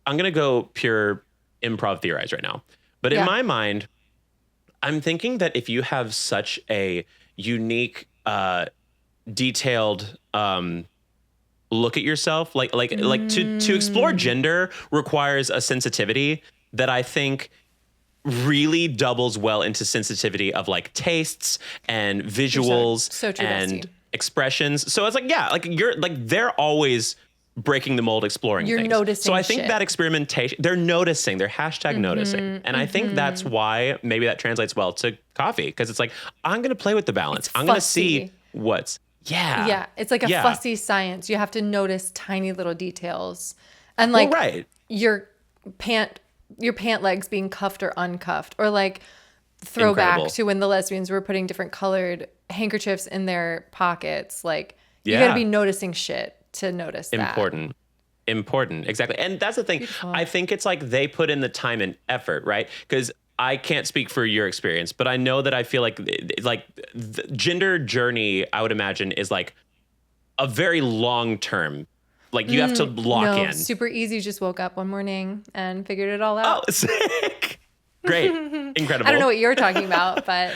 I'm gonna go pure improv theorize right now, but in my mind, I'm thinking that if you have such a unique, detailed look at yourself, like to explore gender requires a sensitivity that I think really doubles well into sensitivity of like tastes and visuals so true, and bestie. expressions. So it's like, yeah, like you're like, they're always breaking the mold, exploring You're things. noticing So I think shit. that experimentation, they're noticing, they're hashtag noticing. And I think that's why maybe that translates well to coffee. Cause it's like, I'm going to play with the balance. I'm going to see what's, Yeah, it's like a fussy science. You have to notice tiny little details, and like your pant legs being cuffed or uncuffed, or like throwback to when the lesbians were putting different colored handkerchiefs in their pockets. Like you got to be noticing shit to notice that. Important, exactly. And that's the thing. Beautiful. I think it's like they put in the time and effort, right? Because I can't speak for your experience, but I know that I feel like the gender journey, I would imagine, is like a very long term. Like you have to lock in. Super easy. Just woke up one morning and figured it all out. Oh, sick. Great. Incredible. I don't know what you're talking about, but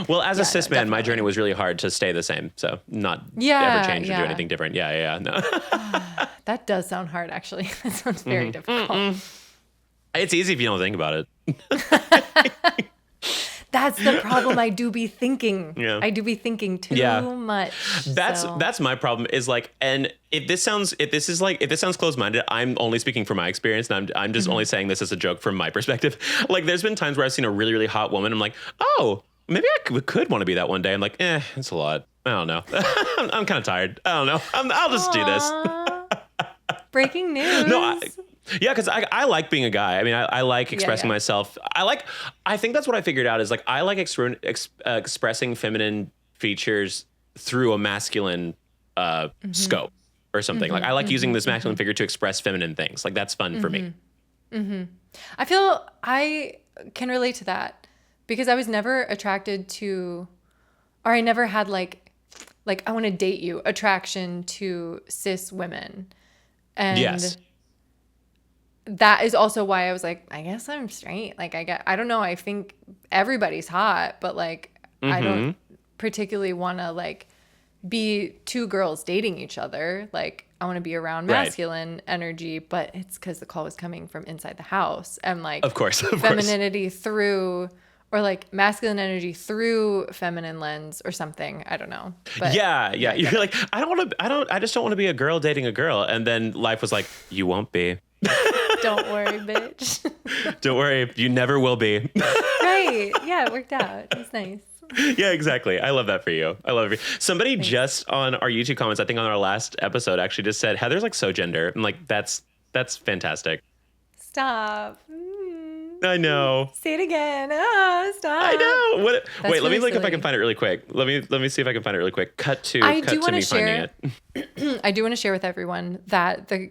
well, as a cis man, my journey was really hard to stay the same. So not ever change or do anything different. Yeah. No. That does sound hard, actually. That sounds very difficult. It's easy if you don't think about it. That's the problem. I do be thinking. Yeah. I do be thinking too much. That's my problem is like, and if this sounds closed-minded, I'm only speaking from my experience, and I'm just only saying this as a joke from my perspective. Like there's been times where I've seen a really, really hot woman. I'm like, oh, maybe I could want to be that one day. I'm like, it's a lot. I don't know. I'm kind of tired. I don't know. I'll just do this. Breaking news. No, because I like being a guy. I mean, I like expressing myself. I think that's what I figured out is like I like expressing feminine features through a masculine scope or something. Like I like using this masculine figure to express feminine things. Like that's fun for me. I feel I can relate to that because I was never attracted to, or I never had like I want to date you attraction to cis women. And yes. That is also why I was like, I guess I'm straight. Like I don't know. I think everybody's hot, but like I don't particularly want to like be two girls dating each other. Like I want to be around masculine energy, but it's because the call was coming from inside the house and like of course. femininity through, or like masculine energy through feminine lens or something. I don't know. But yeah. You're like, I just don't want to be a girl dating a girl. And then life was like, you won't be. Don't worry, bitch. Don't worry. You never will be. Right. Yeah, it worked out. It was nice. Yeah, exactly. I love that for you. I love it for you. Somebody just on our YouTube comments, I think on our last episode, actually just said, Heather's like so gender. I'm like, that's fantastic. Stop. I know. Say it again. Oh, stop. I know. Wait, really let me look silly. if I can find it really quick. Let me see if I can find it really quick. Cut to I me do want to finding share. it. I do want to share with everyone that the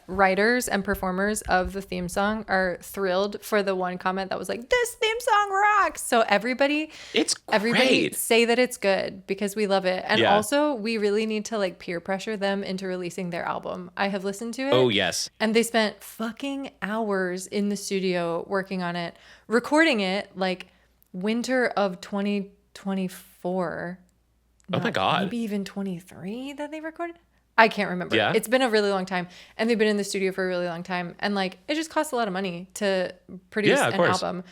writers and performers of the theme song are thrilled for the one comment that was like, "This theme song rocks." So everybody great. say that it's good because we love it, and Yeah. also we really need to like peer pressure them into releasing their album. I have listened to it. Oh yes. And they spent fucking hours in the studio working on it, recording it like winter of 2024. Oh my God. Maybe even 23 that they recorded. I can't remember. Yeah. It's been a really long time. And they've been in the studio for a really long time. And like, it just costs a lot of money to produce an album.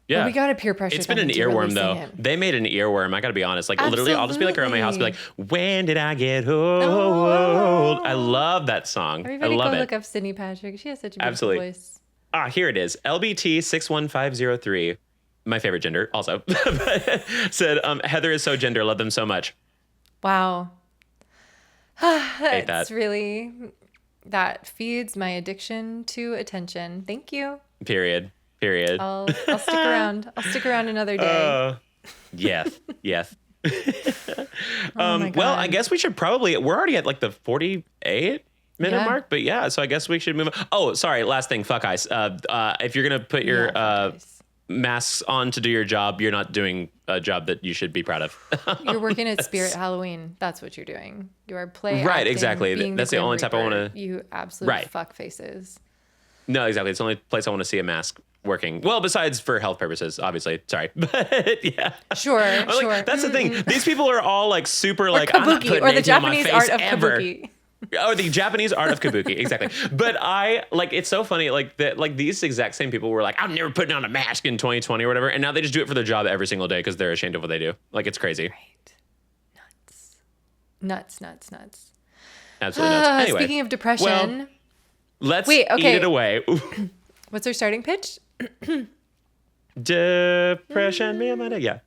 Yeah. But we got to peer pressure. It's been an earworm though. They made an earworm. I got to be honest. Like literally, I'll just be like around my house, be like, when did I get old? I love that song. Everybody I love go it. look up Sydney Patrick. She has such a beautiful voice. Ah, here it is. LBT 61503. My favorite gender also. Said, Heather is so gender. Love them so much. Wow. Hate That's that. really, that feeds my addiction to attention. Thank you. Period. I'll stick around. I'll stick around another day. Yes. Oh my God. Well, I guess we should probably, we're already at like the 48-minute mark, but yeah, so I guess we should move on. Oh, sorry. Last thing. Fuck ice. If you're going to put your masks on to do your job, you're not doing a job that you should be proud of. You're working at Spirit Halloween. That's what you're doing. You are Right, acting, exactly. being That's the Grim only type I Reaper. want to. You absolute fuck faces. No, exactly. It's the only place I want to see a mask working. Well, besides for health purposes, obviously. Sorry, but yeah. Sure. Like, that's the thing. These people are all like super like kabuki, I'm not putting or the anything on my Japanese face art of ever. kabuki. Oh, the Japanese art of kabuki, exactly. But I like it's so funny, like that, like these exact same people were like, I'm never putting on a mask in 2020 or whatever, and now they just do it for their job every single day because they're ashamed of what they do. Like it's crazy. Right. Nuts. Absolutely nuts. Anyway, Speaking of depression, well, let's eat it away. What's our starting pitch? Depression, me and Monday, yeah.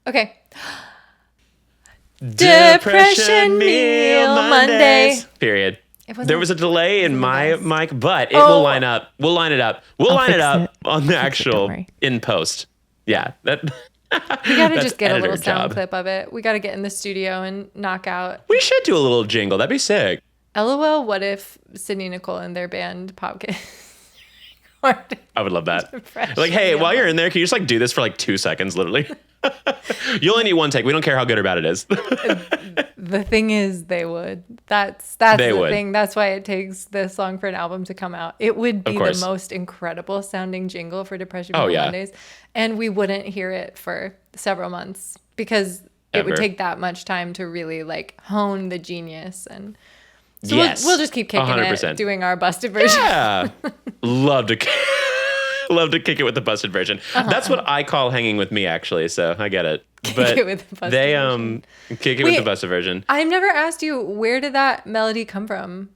Okay. Depression meal Mondays. Period. There was a delay in my mic, but it will line up. We'll line it up. We'll line it up on the actual in post. Yeah. That we got to just get a little sound clip of it. We got to get in the studio and knock out. We should do a little jingle. That'd be sick. LOL, what if Sydney Nicole and their band POKÉMON? I would love that. Like, hey, while you're in there, can you just like do this for like 2 seconds, literally? You only need one take. We don't care how good or bad it is. The thing is, they would. That's the thing. That's why it takes this long for an album to come out. It would be the most incredible sounding jingle for Depression Mondays, and we wouldn't hear it for several months because it would take that much time to really like hone the genius. And so we'll just keep kicking 100%. It, doing our busted version. Yeah, love to kick it with the busted version. That's what I call hanging with me, actually. So I get it. But kick it with the busted version. Kick it with the busted version. I've never asked you, where did that melody come from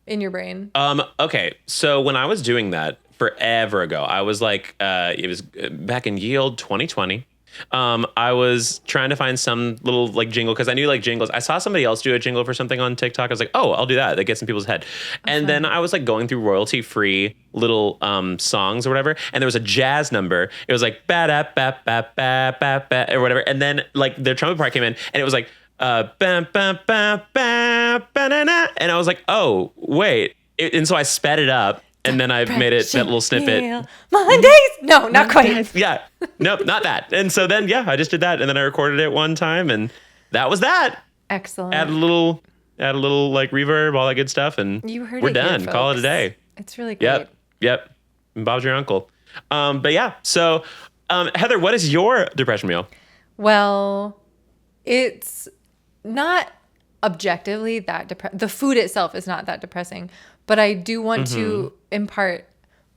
in your brain? Okay, so when I was doing that forever ago, I was like, it was back in Yield 2020. I was trying to find some little like jingle because I knew like jingles. I saw somebody else do a jingle for something on TikTok. I was like, oh, I'll do that. That gets in people's head. And then I was like going through royalty free little songs or whatever. And there was a jazz number. It was like ba da ba ba ba ba ba or whatever. And then like the trumpet part came in and it was like bam bam bam bam ba-na-na. And I was like, oh, wait. And so I sped it up. And then I made it that little snippet. Mondays? No, not quite. Yeah. Nope, not that. And so then, yeah, I just did that. And then I recorded it one time and that was that. Excellent. Add a little like reverb, all that good stuff. And we're done. Here, call it a day. It's really great. Yep. And Bob's your uncle. But yeah, so Heather, what is your depression meal? Well, it's not objectively that the food itself is not that depressing, but I do want to impart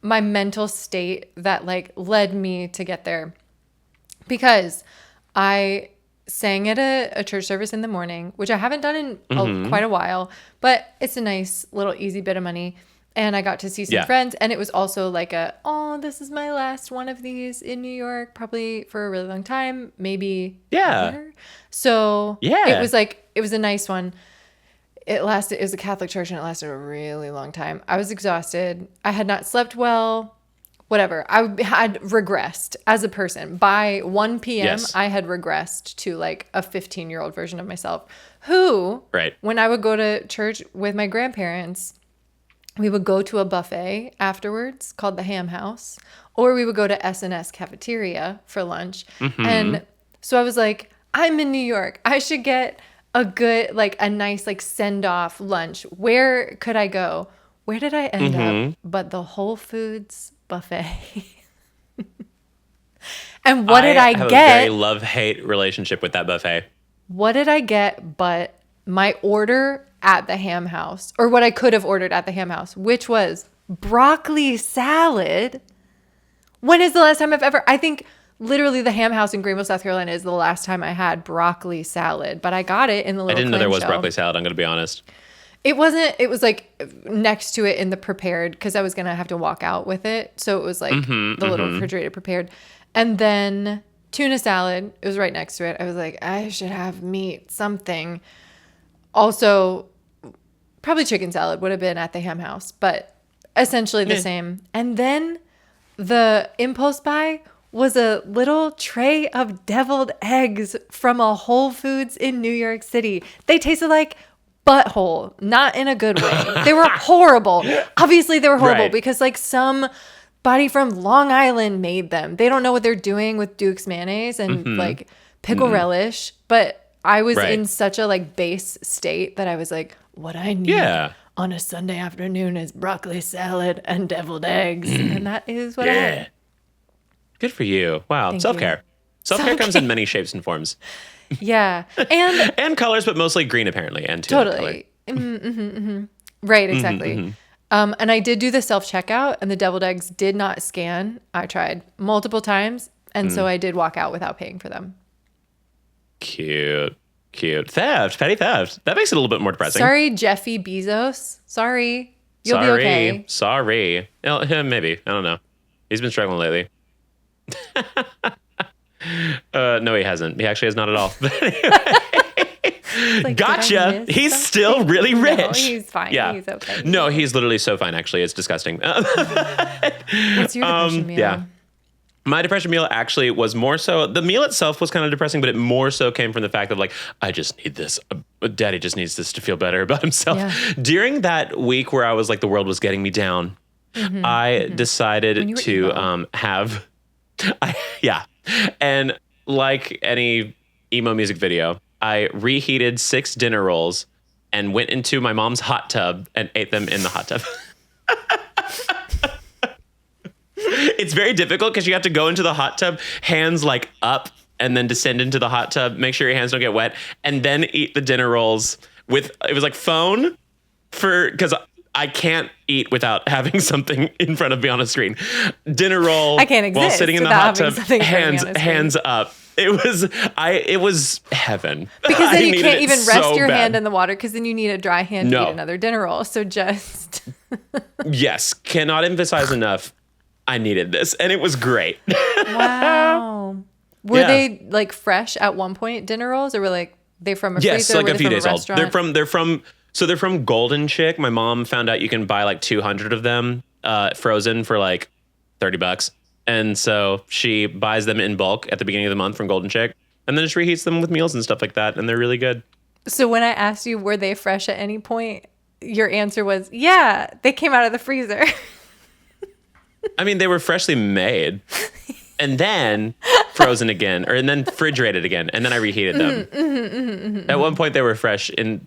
my mental state that like led me to get there, because I sang at a church service in the morning, which I haven't done in quite a while, but it's a nice little easy bit of money. And I got to see some friends, and it was also like this is my last one of these in New York, probably for a really long time, maybe ever. So it was a nice one. It was a Catholic church and it lasted a really long time. I was exhausted. I had not slept well, whatever. I had regressed as a person. By 1 p.m., I had regressed to like a 15-year-old version of myself who, when I would go to church with my grandparents, we would go to a buffet afterwards called the Ham House, or we would go to S&S cafeteria for lunch. And so I was like, I'm in New York. I should get a nice like send off lunch. Where could I go? Where did I end up? But the Whole Foods buffet. And what did I get? I have a very love-hate relationship with that buffet. What did I get but my order at the Ham House, or what I could have ordered at the Ham House, which was broccoli salad. When is the last time I think literally the Ham House in Greenville, South Carolina is the last time I had broccoli salad, but I got it in the little I didn't know there was broccoli salad, I'm going to be honest. It was like next to it in the prepared, because I was going to have to walk out with it. So it was like the little refrigerated prepared. And then tuna salad, it was right next to it. I was like, I should have meat, something. Also, probably chicken salad would have been at the Ham House, but essentially the same. And then the impulse buy was a little tray of deviled eggs from a Whole Foods in New York City. They tasted like butthole, not in a good way. They were horrible. Obviously, they were horrible because like somebody from Long Island made them. They don't know what they're doing with Duke's mayonnaise and like pickle relish. But I was in such a like base state that I was like, what I need on a Sunday afternoon is broccoli salad and deviled eggs. And that is what I had. Good for you. Wow. Self-care. Self-care comes in many shapes and forms. Yeah. And colors, but mostly green apparently. And totally. Right, exactly. And I did do the self-checkout, and the deviled eggs did not scan. I tried multiple times, and so I did walk out without paying for them. Cute. Theft. Petty theft. That makes it a little bit more depressing. Sorry, Jeffy Bezos. Sorry. You'll be okay. Sorry. Maybe. I don't know. He's been struggling lately. No, he hasn't. He actually has not at all. Like, gotcha. He's still really rich. No, he's fine. Yeah. He's okay. No, he's literally so fine, actually. It's disgusting. What's your depression meal? Yeah. My depression meal actually was more so, the meal itself was kind of depressing, but it more so came from the fact of like, I just need this. Daddy just needs this to feel better about himself. Yeah. During that week where I was like, the world was getting me down, I decided to have... And like any emo music video, I reheated 6 dinner rolls and went into my mom's hot tub and ate them in the hot tub. It's very difficult because you have to go into the hot tub, hands like up, and then descend into the hot tub, make sure your hands don't get wet, and then eat the dinner rolls with, it was like phone because I can't eat without having something in front of me on a screen. Dinner roll. I can't exist while sitting in the hot tub. Hands up. It was heaven. Because then you can't even rest your hand in the water, because then you need a dry hand to eat another dinner roll. So just. Yes. Cannot emphasize enough. I needed this, and it was great. Wow. Were they like fresh at one point, dinner rolls, or were like they from a freezer? Yes, like a few days old. They're from Golden Chick. My mom found out you can buy like 200 of them frozen for like $30. And so she buys them in bulk at the beginning of the month from Golden Chick and then just reheats them with meals and stuff like that. And they're really good. So when I asked you, were they fresh at any point? Your answer was, yeah, they came out of the freezer. I mean, they were freshly made and then frozen again, and then refrigerated again. And then I reheated them. At one point they were fresh in...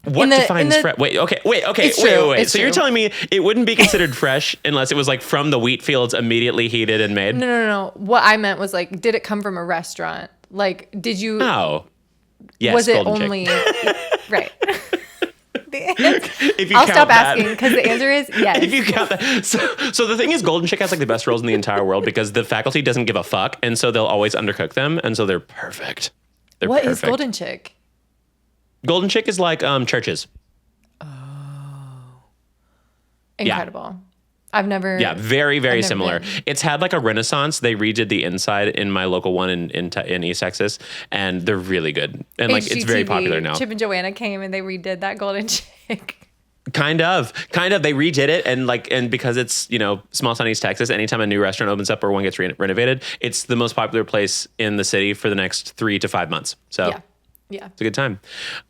What defines fresh? Wait. So you're telling me it wouldn't be considered fresh unless it was like from the wheat fields, immediately heated and made? No. What I meant was like, did it come from a restaurant? Like, did you? Oh, yes. Was it Golden only right? If you I'll count stop that. asking because the answer is yes. If you count that, so the thing is, Golden Chick has like the best rolls in the entire world because the faculty doesn't give a fuck, and so they'll always undercook them, and so they're perfect. What is Golden Chick? Golden Chick is like churches. Oh. Incredible. Yeah. I've never... Yeah, very, very similar. It's had like a renaissance. They redid the inside in my local one in East Texas, and they're really good. And like it's very popular now. Chip and Joanna came and they redid that Golden Chick. Kind of. They redid it, and because it's, small town East Texas, anytime a new restaurant opens up or one gets renovated, it's the most popular place in the city for the next 3 to 5 months. So yeah, it's a good time.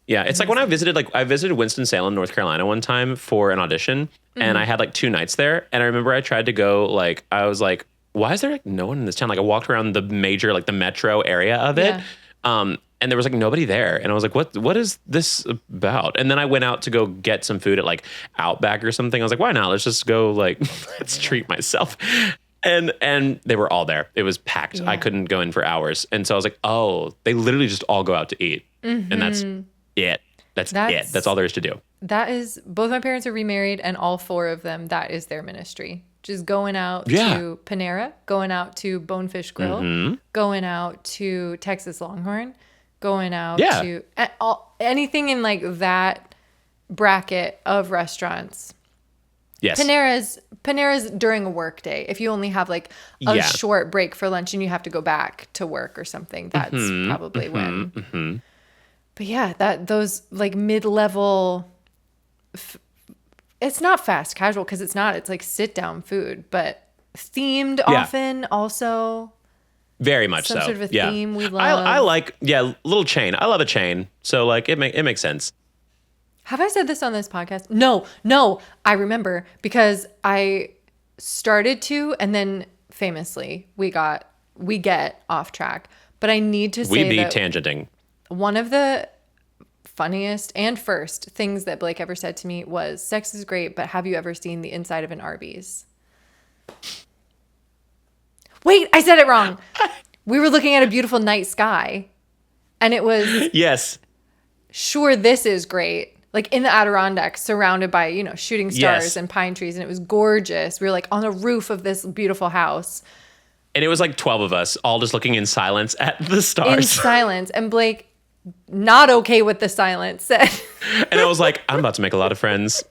Yeah, it's like when I visited Winston-Salem, North Carolina one time for an audition, and I had like 2 nights there, and I remember I tried to go, like, I was like, why is there like no one in this town? Like I walked around the major, like the metro area of it, and there was like nobody there, and I was like, what is this about? And then I went out to go get some food at like Outback or something. I was like, why not? Let's just go, like, let's treat myself. And they were all there. It was packed. Yeah. I couldn't go in for hours. And so I was like, oh, they literally just all go out to eat. Mm-hmm. And that's it. That's it. That's all there is to do. That is, both my parents are remarried, and all 4 of them, that is their ministry. Just going out to Panera, going out to Bonefish Grill, going out to Texas Longhorn, going out to anything in like that bracket of restaurants. Yes. Panera's during a work day. If you only have like a short break for lunch and you have to go back to work or something, that's probably when. Mm-hmm. But yeah, those like mid-level, it's not fast casual because it's not. It's like sit-down food, but themed often also. Very much so. Some sort of a theme we love. I like, little chain. I love a chain. So like it makes sense. Have I said this on this podcast? No, I remember because I started to, and then famously we get off track. But I need to say that tangenting. One of the funniest and first things that Blake ever said to me was, sex is great, but have you ever seen the inside of an Arby's? Wait, I said it wrong. We were looking at a beautiful night sky, and it was... Yes. Sure, this is great. Like in the Adirondacks, surrounded by, shooting stars and pine trees, and it was gorgeous. We were like on the roof of this beautiful house. And it was like 12 of us, all just looking in silence at the stars. In silence. And Blake, not okay with the silence, said... And I was like, I'm about to make a lot of friends.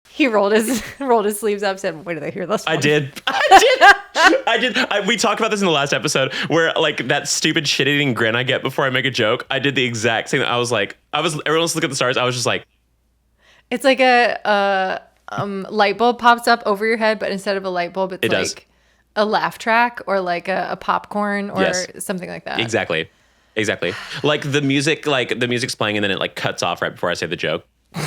He rolled his sleeves up, said, wait till they hear this one. I did. We talked about this in the last episode where like that stupid shit-eating grin I get before I make a joke. I did the exact same. Everyone else look at the stars. I was just like. It's like a light bulb pops up over your head, but instead of a light bulb, it's like a laugh track or like a popcorn or something like that. Exactly. Like the music's playing and then it like cuts off right before I say the joke.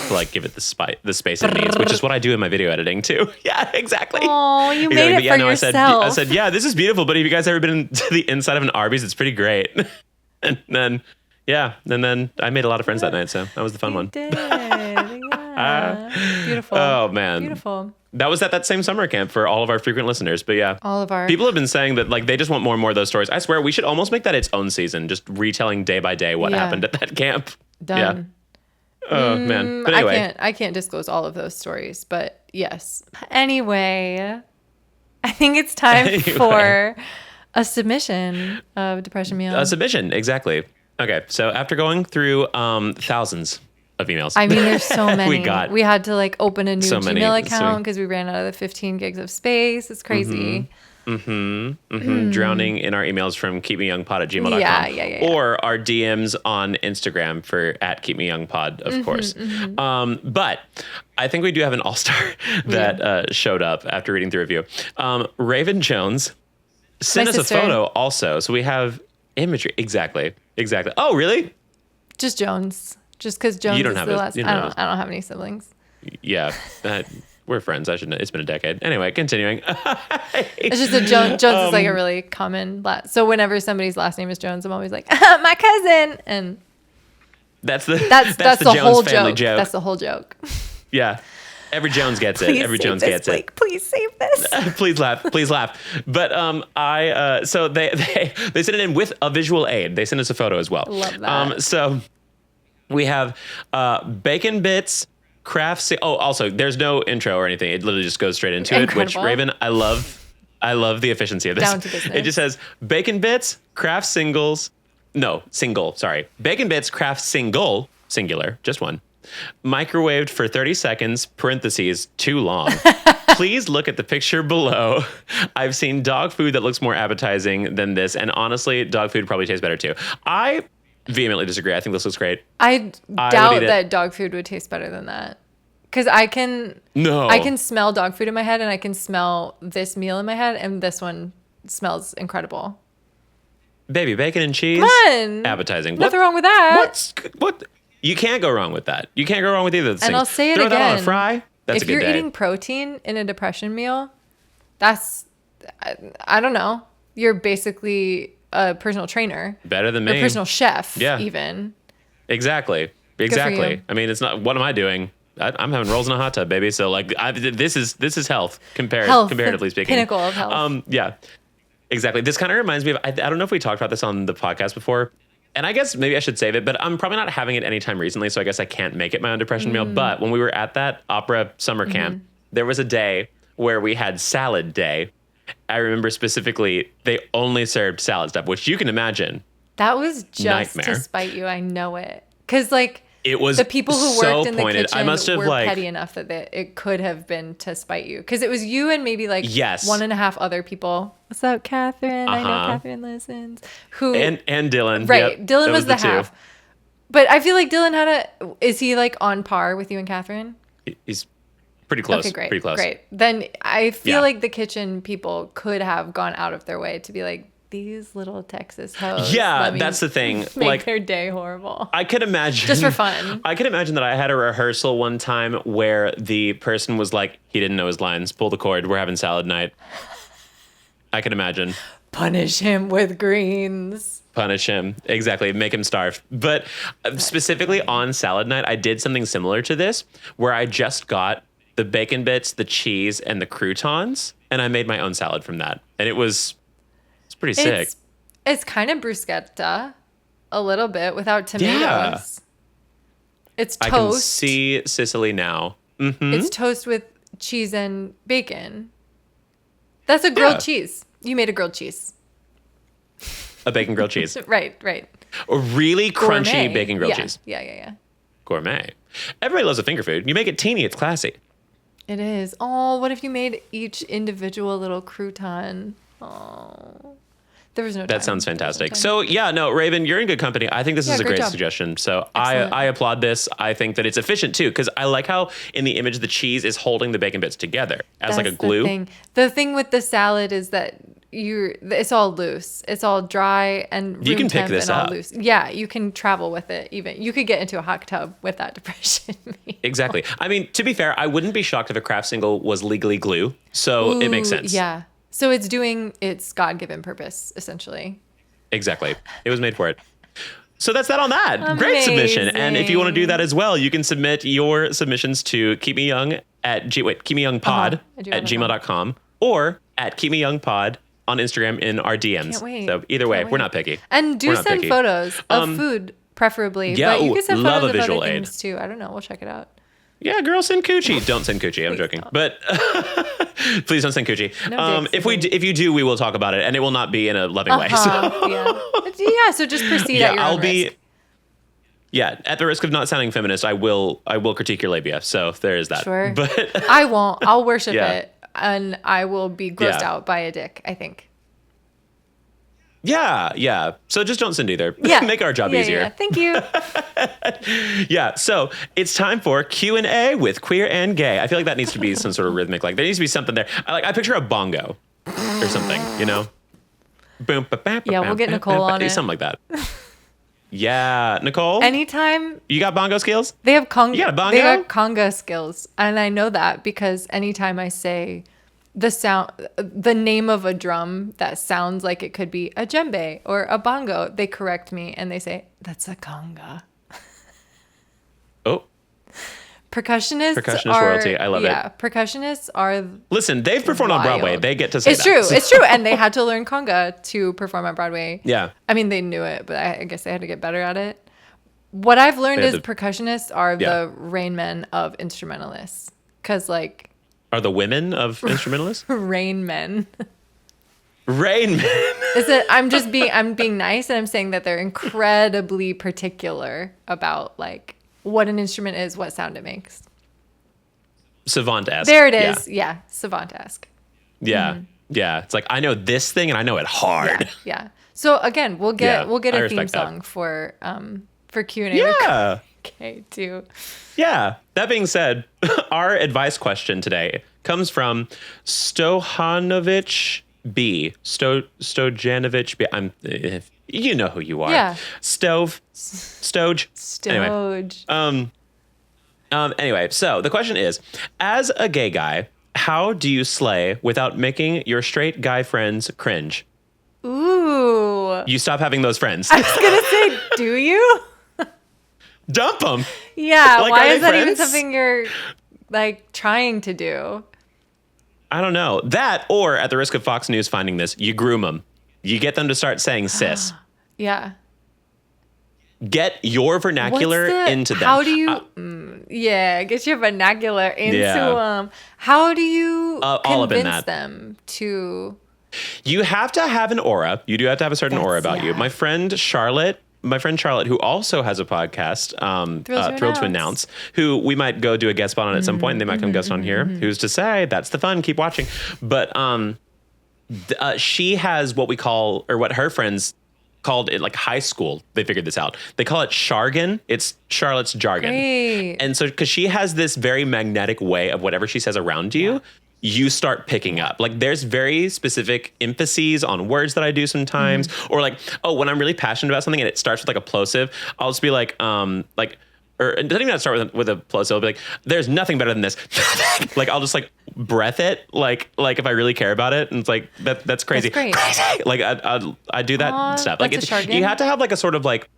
To like give it the space it needs, which is what I do in my video editing too. Yeah, exactly. Oh, you made it for yourself. I said, yeah, this is beautiful, but have you guys ever been to the inside of an Arby's? It's pretty great. And then I made a lot of friends that night, so that was the fun one. Did. Yeah. Beautiful. Oh man. Beautiful. That was at that same summer camp for all of our frequent listeners. But yeah, all of our people have been saying that like they just want more and more of those stories. I swear we should almost make that its own season, just retelling day by day what happened at that camp. Done. Yeah. Oh man. But anyway. I can't disclose all of those stories, but yes. Anyway, I think it's time for a submission of Depression Meal. A submission, exactly. Okay, so after going through thousands of emails. I mean, there's so many. We had to like open a new Gmail account because we ran out of the 15 gigs of space. It's crazy. Drowning in our emails from keepmeyoungpod@gmail.com. Yeah. Or our DMs on Instagram for @keepmeyoungpod, of course. But I think we do have an all-star that showed up after reading the review. Raven Jones sent us a photo also. So we have imagery. Exactly. Oh, really? Just Jones. Just because Jones is the last. I don't have any siblings. Yeah. We're friends. I shouldn't. It's been a decade. Anyway, continuing. It's just that Jones is like a really common last. So whenever somebody's last name is Jones, I'm always like, my cousin. And that's the whole family joke. That's the whole joke. Yeah. Every Jones gets it. Every Jones gets it. Please save this. Please laugh. But so they sent it in with a visual aid. They sent us a photo as well. Love that. So we have bacon bits, crafts. Oh, also there's no intro or anything. It literally just goes straight into it. Which Raven, I love the efficiency of this. Down to business. It just says bacon bits, craft single. Bacon bits, craft single, singular, just one. Microwaved for 30 seconds, parentheses, too long. Please look at the picture below. I've seen dog food that looks more appetizing than this, and honestly, dog food probably tastes better too. I vehemently disagree. I think this looks great. I doubt that dog food would taste better than that. Because I can smell dog food in my head, and I can smell this meal in my head, and this one smells incredible. Baby, bacon and cheese. Come on. Appetizing. Nothing wrong with that. What? You can't go wrong with that. You can't go wrong with either of those things. And I'll say it again. Throw that on a fry. That's a good day. If you're eating protein in a depression meal, that's, I don't know. You're basically a personal trainer. Better than me. A personal chef, even. Exactly. I mean, it's not, what am I doing? I'm having rolls in a hot tub, baby. So like, this is health, comparatively speaking. Pinnacle of health. Yeah, exactly. This kind of reminds me of, I don't know if we talked about this on the podcast before, and I guess maybe I should save it, but I'm probably not having it anytime recently, so I guess I can't make it my own depression meal. But when we were at that opera summer camp, there was a day where we had salad day. I remember specifically, they only served salad stuff, which you can imagine. That was just to spite you. I know it. Because, like, it was the people who worked in the pointed. kitchen were petty enough that it could have been to spite you. Because it was you and maybe, like, 1.5 other people. What's up, Catherine? I know Catherine listens. And Dylan. Right. Yep, Dylan was the half. But I feel like Dylan is he, like, on par with you and Catherine? He's pretty close. Okay, great. Pretty close. Great. Then I feel like the kitchen people could have gone out of their way to be like, these little Texas hoes. Yeah, that's the thing. Make like their day horrible. I could imagine. Just for fun. I could imagine that I had a rehearsal one time where the person was like, he didn't know his lines. Pull the cord. We're having salad night. I could imagine. Punish him with greens. Punish him. Exactly. Make him starve. But specifically on salad night, I did something similar to this where I just got the bacon bits, the cheese, and the croutons, and I made my own salad from that. And it's pretty sick. It's kind of bruschetta a little bit without tomatoes. Yeah. It's toast. I can see Sicily now. Mm-hmm. It's toast with cheese and bacon. That's a grilled cheese. You made a grilled cheese. A bacon grilled cheese. Right. A really crunchy Gourmet. bacon grilled cheese. Yeah. Gourmet. Everybody loves a finger food. You make it teeny, it's classy. It is. Oh, what if you made each individual little crouton? Oh. There was no time. That sounds fantastic. So, Raven, you're in good company. I think this is a great suggestion. So I applaud this. I think that it's efficient too, because I like how in the image the cheese is holding the bacon bits together as like a glue. The thing with the salad is that it's all loose. It's all dry and room you can pick temp this and all up. loose. Yeah, you can travel with it. Even you could get into a hot tub with that depression. Exactly. I mean, to be fair, I wouldn't be shocked if a craft single was legally glue. So it makes sense. Yeah. So it's doing its God-given purpose, essentially. Exactly. It was made for it. So that's that on that. Amazing. Great submission. And if you want to do that as well, you can submit your submissions to keepmeyoungpod at gmail.com or at keepmeyoungpod on Instagram in our DMs. Can't wait. So either way, we're not picky. And do send photos of food, preferably. Yeah, but you can send love photos a visual of other aid. Things too. I don't know. We'll check it out. Yeah, girl, send coochie. Don't send coochie. I'm joking. Don't. But please don't send coochie. No if you do, we will talk about it, and it will not be in a loving way. So. Yeah. So just proceed at your own risk. Yeah, at the risk of not sounding feminist, I will critique your labia. So there is that. Sure. But I won't. I'll worship it. and I will be grossed out by a dick, I think. Yeah. So just don't send either. Yeah. Make our job easier. Yeah. Thank you. Yeah. So it's time for Q&A with Queer and Gay. I feel like that needs to be some sort of rhythmic. Like there needs to be something there. I picture a bongo or something, you know? Boom. Yeah, we'll get Nicole on it. Something like that. Yeah, Nicole. Anytime you got bongo skills? They have conga. You got a bongo? They got conga skills, and I know that because anytime I say the name of a drum that sounds like it could be a djembe or a bongo, they correct me and they say that's a conga. Oh. Percussionist royalty. I love it. Yeah, percussionists are. Listen, they've performed on Broadway. They get to say it's true. It's true, and they had to learn conga to perform on Broadway. Yeah. I mean, they knew it, but I guess they had to get better at it. What I've learned is percussionists are the Rain Men of instrumentalists, because like. Are the women of instrumentalists? Rain Men. Rain Men. Is it? I'm being nice, and I'm saying that they're incredibly particular about like what an instrument is, what sound it makes. Savant-esque. There it is. Yeah, savant-esque. Yeah. Mm-hmm. Yeah. It's like I know this thing and I know it hard. Yeah. So again, we'll get a theme song for Q&A. Yeah. Okay, too. Yeah. That being said, our advice question today comes from Stojanovich B. Stojanovich B. You know who you are. Yeah. Stoge. Anyway, so the question is, as a gay guy, how do you slay without making your straight guy friends cringe? Ooh. You stop having those friends. I was going to say, do you? Dump them. Yeah, like, why is that friends? even something you're like trying to do? I don't know. That, or at the risk of Fox News finding this, you groom them. You get them to start saying sis. Yeah. Get your vernacular into them. How do you... get your vernacular into them. How do you convince them to... You have to have an aura. You do have to have a certain aura about you. My friend Charlotte, who also has a podcast, Thrilled to Announce, who we might go do a guest spot on at some point. And they might come guest on here. Who's to say? That's the fun. Keep watching. But she has what we call, or what her friends called it, like high school. They figured this out. They call it Shargon. It's Charlotte's jargon. Great. And so, because she has this very magnetic way of whatever she says around you, you start picking up. Like there's very specific emphases on words that I do sometimes, or like, when I'm really passionate about something and it starts with like a plosive, I'll just be like, or it doesn't even have to start with a plosive. I'll be like, there's nothing better than this. Like I'll just like breath it, like if I really care about it, and it's like that's crazy. That's great. Crazy. Like I do that stuff. Like you have to have like a sort of like,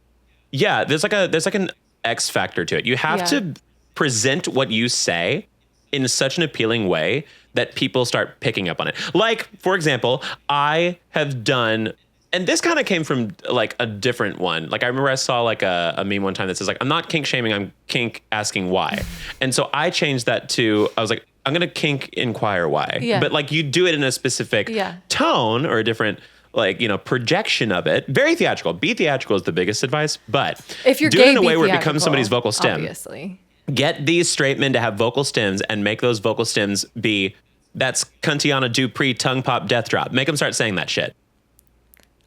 there's like an X factor to it. You have to present what you say in such an appealing way that people start picking up on it. Like, for example, I have done, and this kind of came from like a different one. Like I remember I saw like a meme one time that says like, I'm not kink shaming, I'm kink asking why. And so I changed that to, I was like, I'm going to kink inquire why. Yeah. But like you do it in a specific tone or a different like, projection of it. Very theatrical. Be theatrical is the biggest advice, but if you're do gay, it in a way where it becomes somebody's vocal stem. Obviously. Get these straight men to have vocal stems and make those vocal stems be, that's Cuntiana Dupree tongue pop death drop. Make them start saying that shit.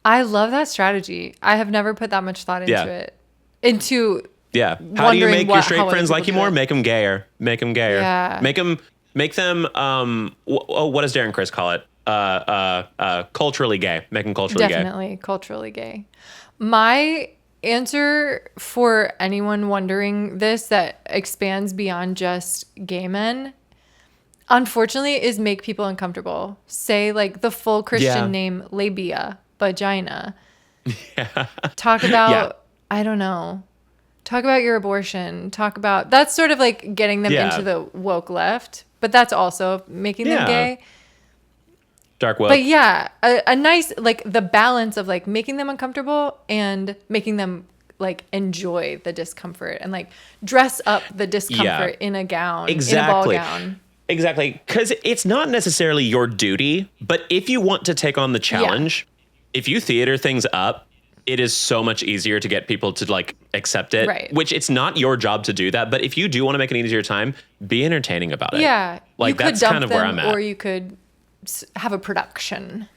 I love that strategy. I have never put that much thought into it. How do you make your straight friends like you more? It. Make them gayer. Make them gayer. Yeah. Make them, what does Darren Criss call it? Culturally gay. Make them culturally gay. Definitely culturally gay. My answer for anyone wondering this that expands beyond just gay men, unfortunately, is make people uncomfortable. Say like the full Christian name, labia, vagina. Talk about, I don't know. Talk about your abortion. Talk about, that's sort of like getting them into the woke left, but that's also making them gay. Dark woke. But a nice, like the balance of like making them uncomfortable and making them like enjoy the discomfort and like dress up the discomfort in a gown, in a ball gown. Exactly. Because it's not necessarily your duty, but if you want to take on the challenge, if you theater things up, it is so much easier to get people to like accept it. Right. Which it's not your job to do that. But if you do want to make an easier time, be entertaining about it. Yeah. Like, that's kind of where I'm at. Or you could have a production.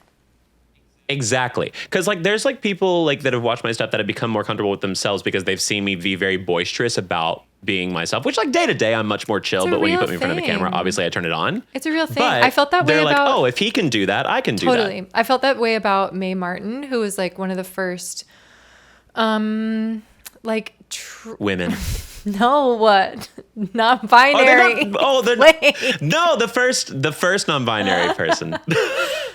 Exactly. Because like there's like people like that have watched my stuff that have become more comfortable with themselves because they've seen me be very boisterous about being myself, which like day to day I'm much more chill. But when you put me in front of the camera, obviously I turn it on. It's a real thing. But I felt that way they're about... like, oh, if he can do that, I can do that. Totally. I felt that way about Mae Martin, who was like one of the first like women. No, what? Non-binary. No, the first non-binary person.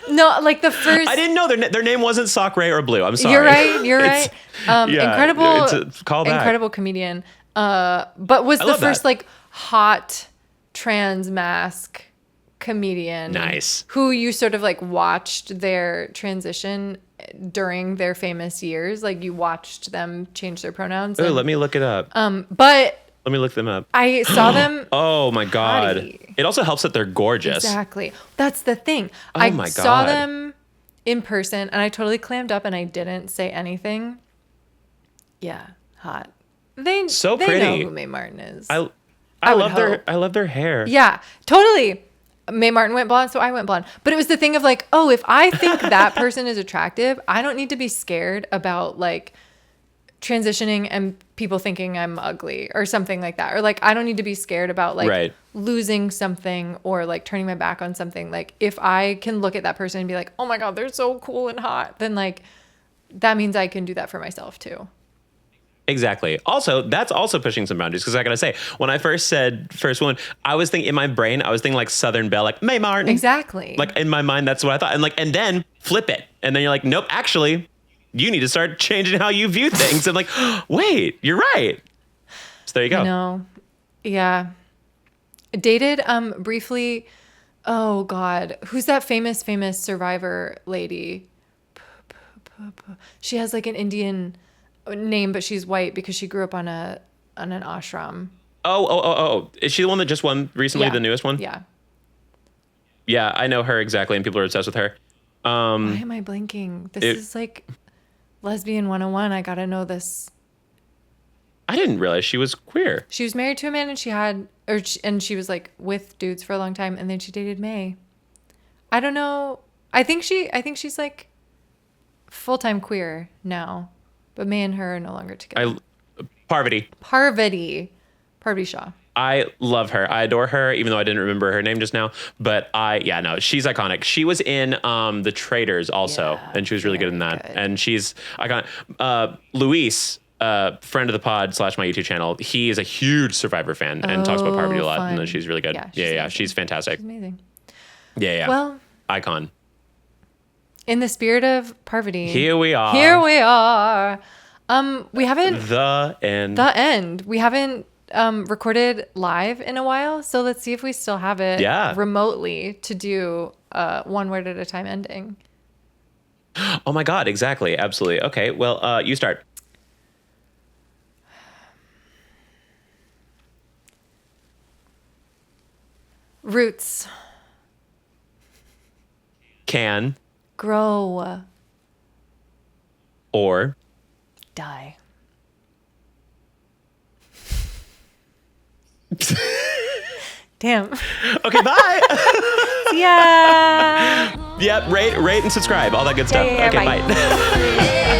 No, like the first. I didn't know their name wasn't Sacre or Blue. I'm sorry. You're right. Incredible, it's a callback. Incredible comedian. But was the first like hot trans mask comedian. Nice. Who you sort of like watched their transition during their famous years. Like you watched them change their pronouns. Oh, let me look it up. But let me look them up. I saw them. Oh my God. Potty. It also helps that they're gorgeous. Exactly. That's the thing. Oh my God. Saw them in person and I totally clammed up and I didn't say anything. Yeah. Hot. They pretty. know who Mae Martin is. I love their hair. Yeah, totally. Mae Martin went blonde, so I went blonde. But it was the thing of like, oh, if I think that person is attractive, I don't need to be scared about like transitioning and people thinking I'm ugly or something like that. Or like, I don't need to be scared about like losing something or like turning my back on something. Like if I can look at that person and be like, oh my God, they're so cool and hot, then like that means I can do that for myself too. Exactly. Also, that's also pushing some boundaries because I gotta say, when I first said first woman, I was thinking in my brain, I was thinking like Southern Belle, like Mae Martin. Exactly. Like in my mind, that's what I thought. And then flip it. And then you're like, nope, actually, you need to start changing how you view things. And like, wait, you're right. So there you go. No. Yeah. Dated briefly. Oh God. Who's that famous Survivor lady? She has like an Indian name, but she's white because she grew up on an ashram. Oh. Is she the one that just won recently, the newest one? Yeah. Yeah, I know her exactly, and people are obsessed with her. Why am I blinking? This is like lesbian 101. I gotta know this. I didn't realize she was queer. She was married to a man and she was like with dudes for a long time, and then she dated Mae. I don't know. I think she's like full-time queer now. But Mae and her are no longer together. Parvati Shaw. I love her. I adore her, even though I didn't remember her name just now. But she's iconic. She was in The Traitors also, and she was really good in that. Good. And she's iconic. Luis, friend of the pod / my YouTube channel, he is a huge Survivor fan and talks about Parvati a lot. Fun. And she's really good. Yeah, she's fantastic. She's amazing. Yeah. Well, icon. In the spirit of Parvati, here we are. We haven't the end. We haven't recorded live in a while, so let's see if we still have it remotely to do one word at a time ending. Oh my God, exactly. Absolutely. Okay, well, you start. Roots. Can. Grow. Or. Die. Damn. Okay, bye. Yeah. Yep, rate and subscribe. All that good stuff. Yeah, okay, bye.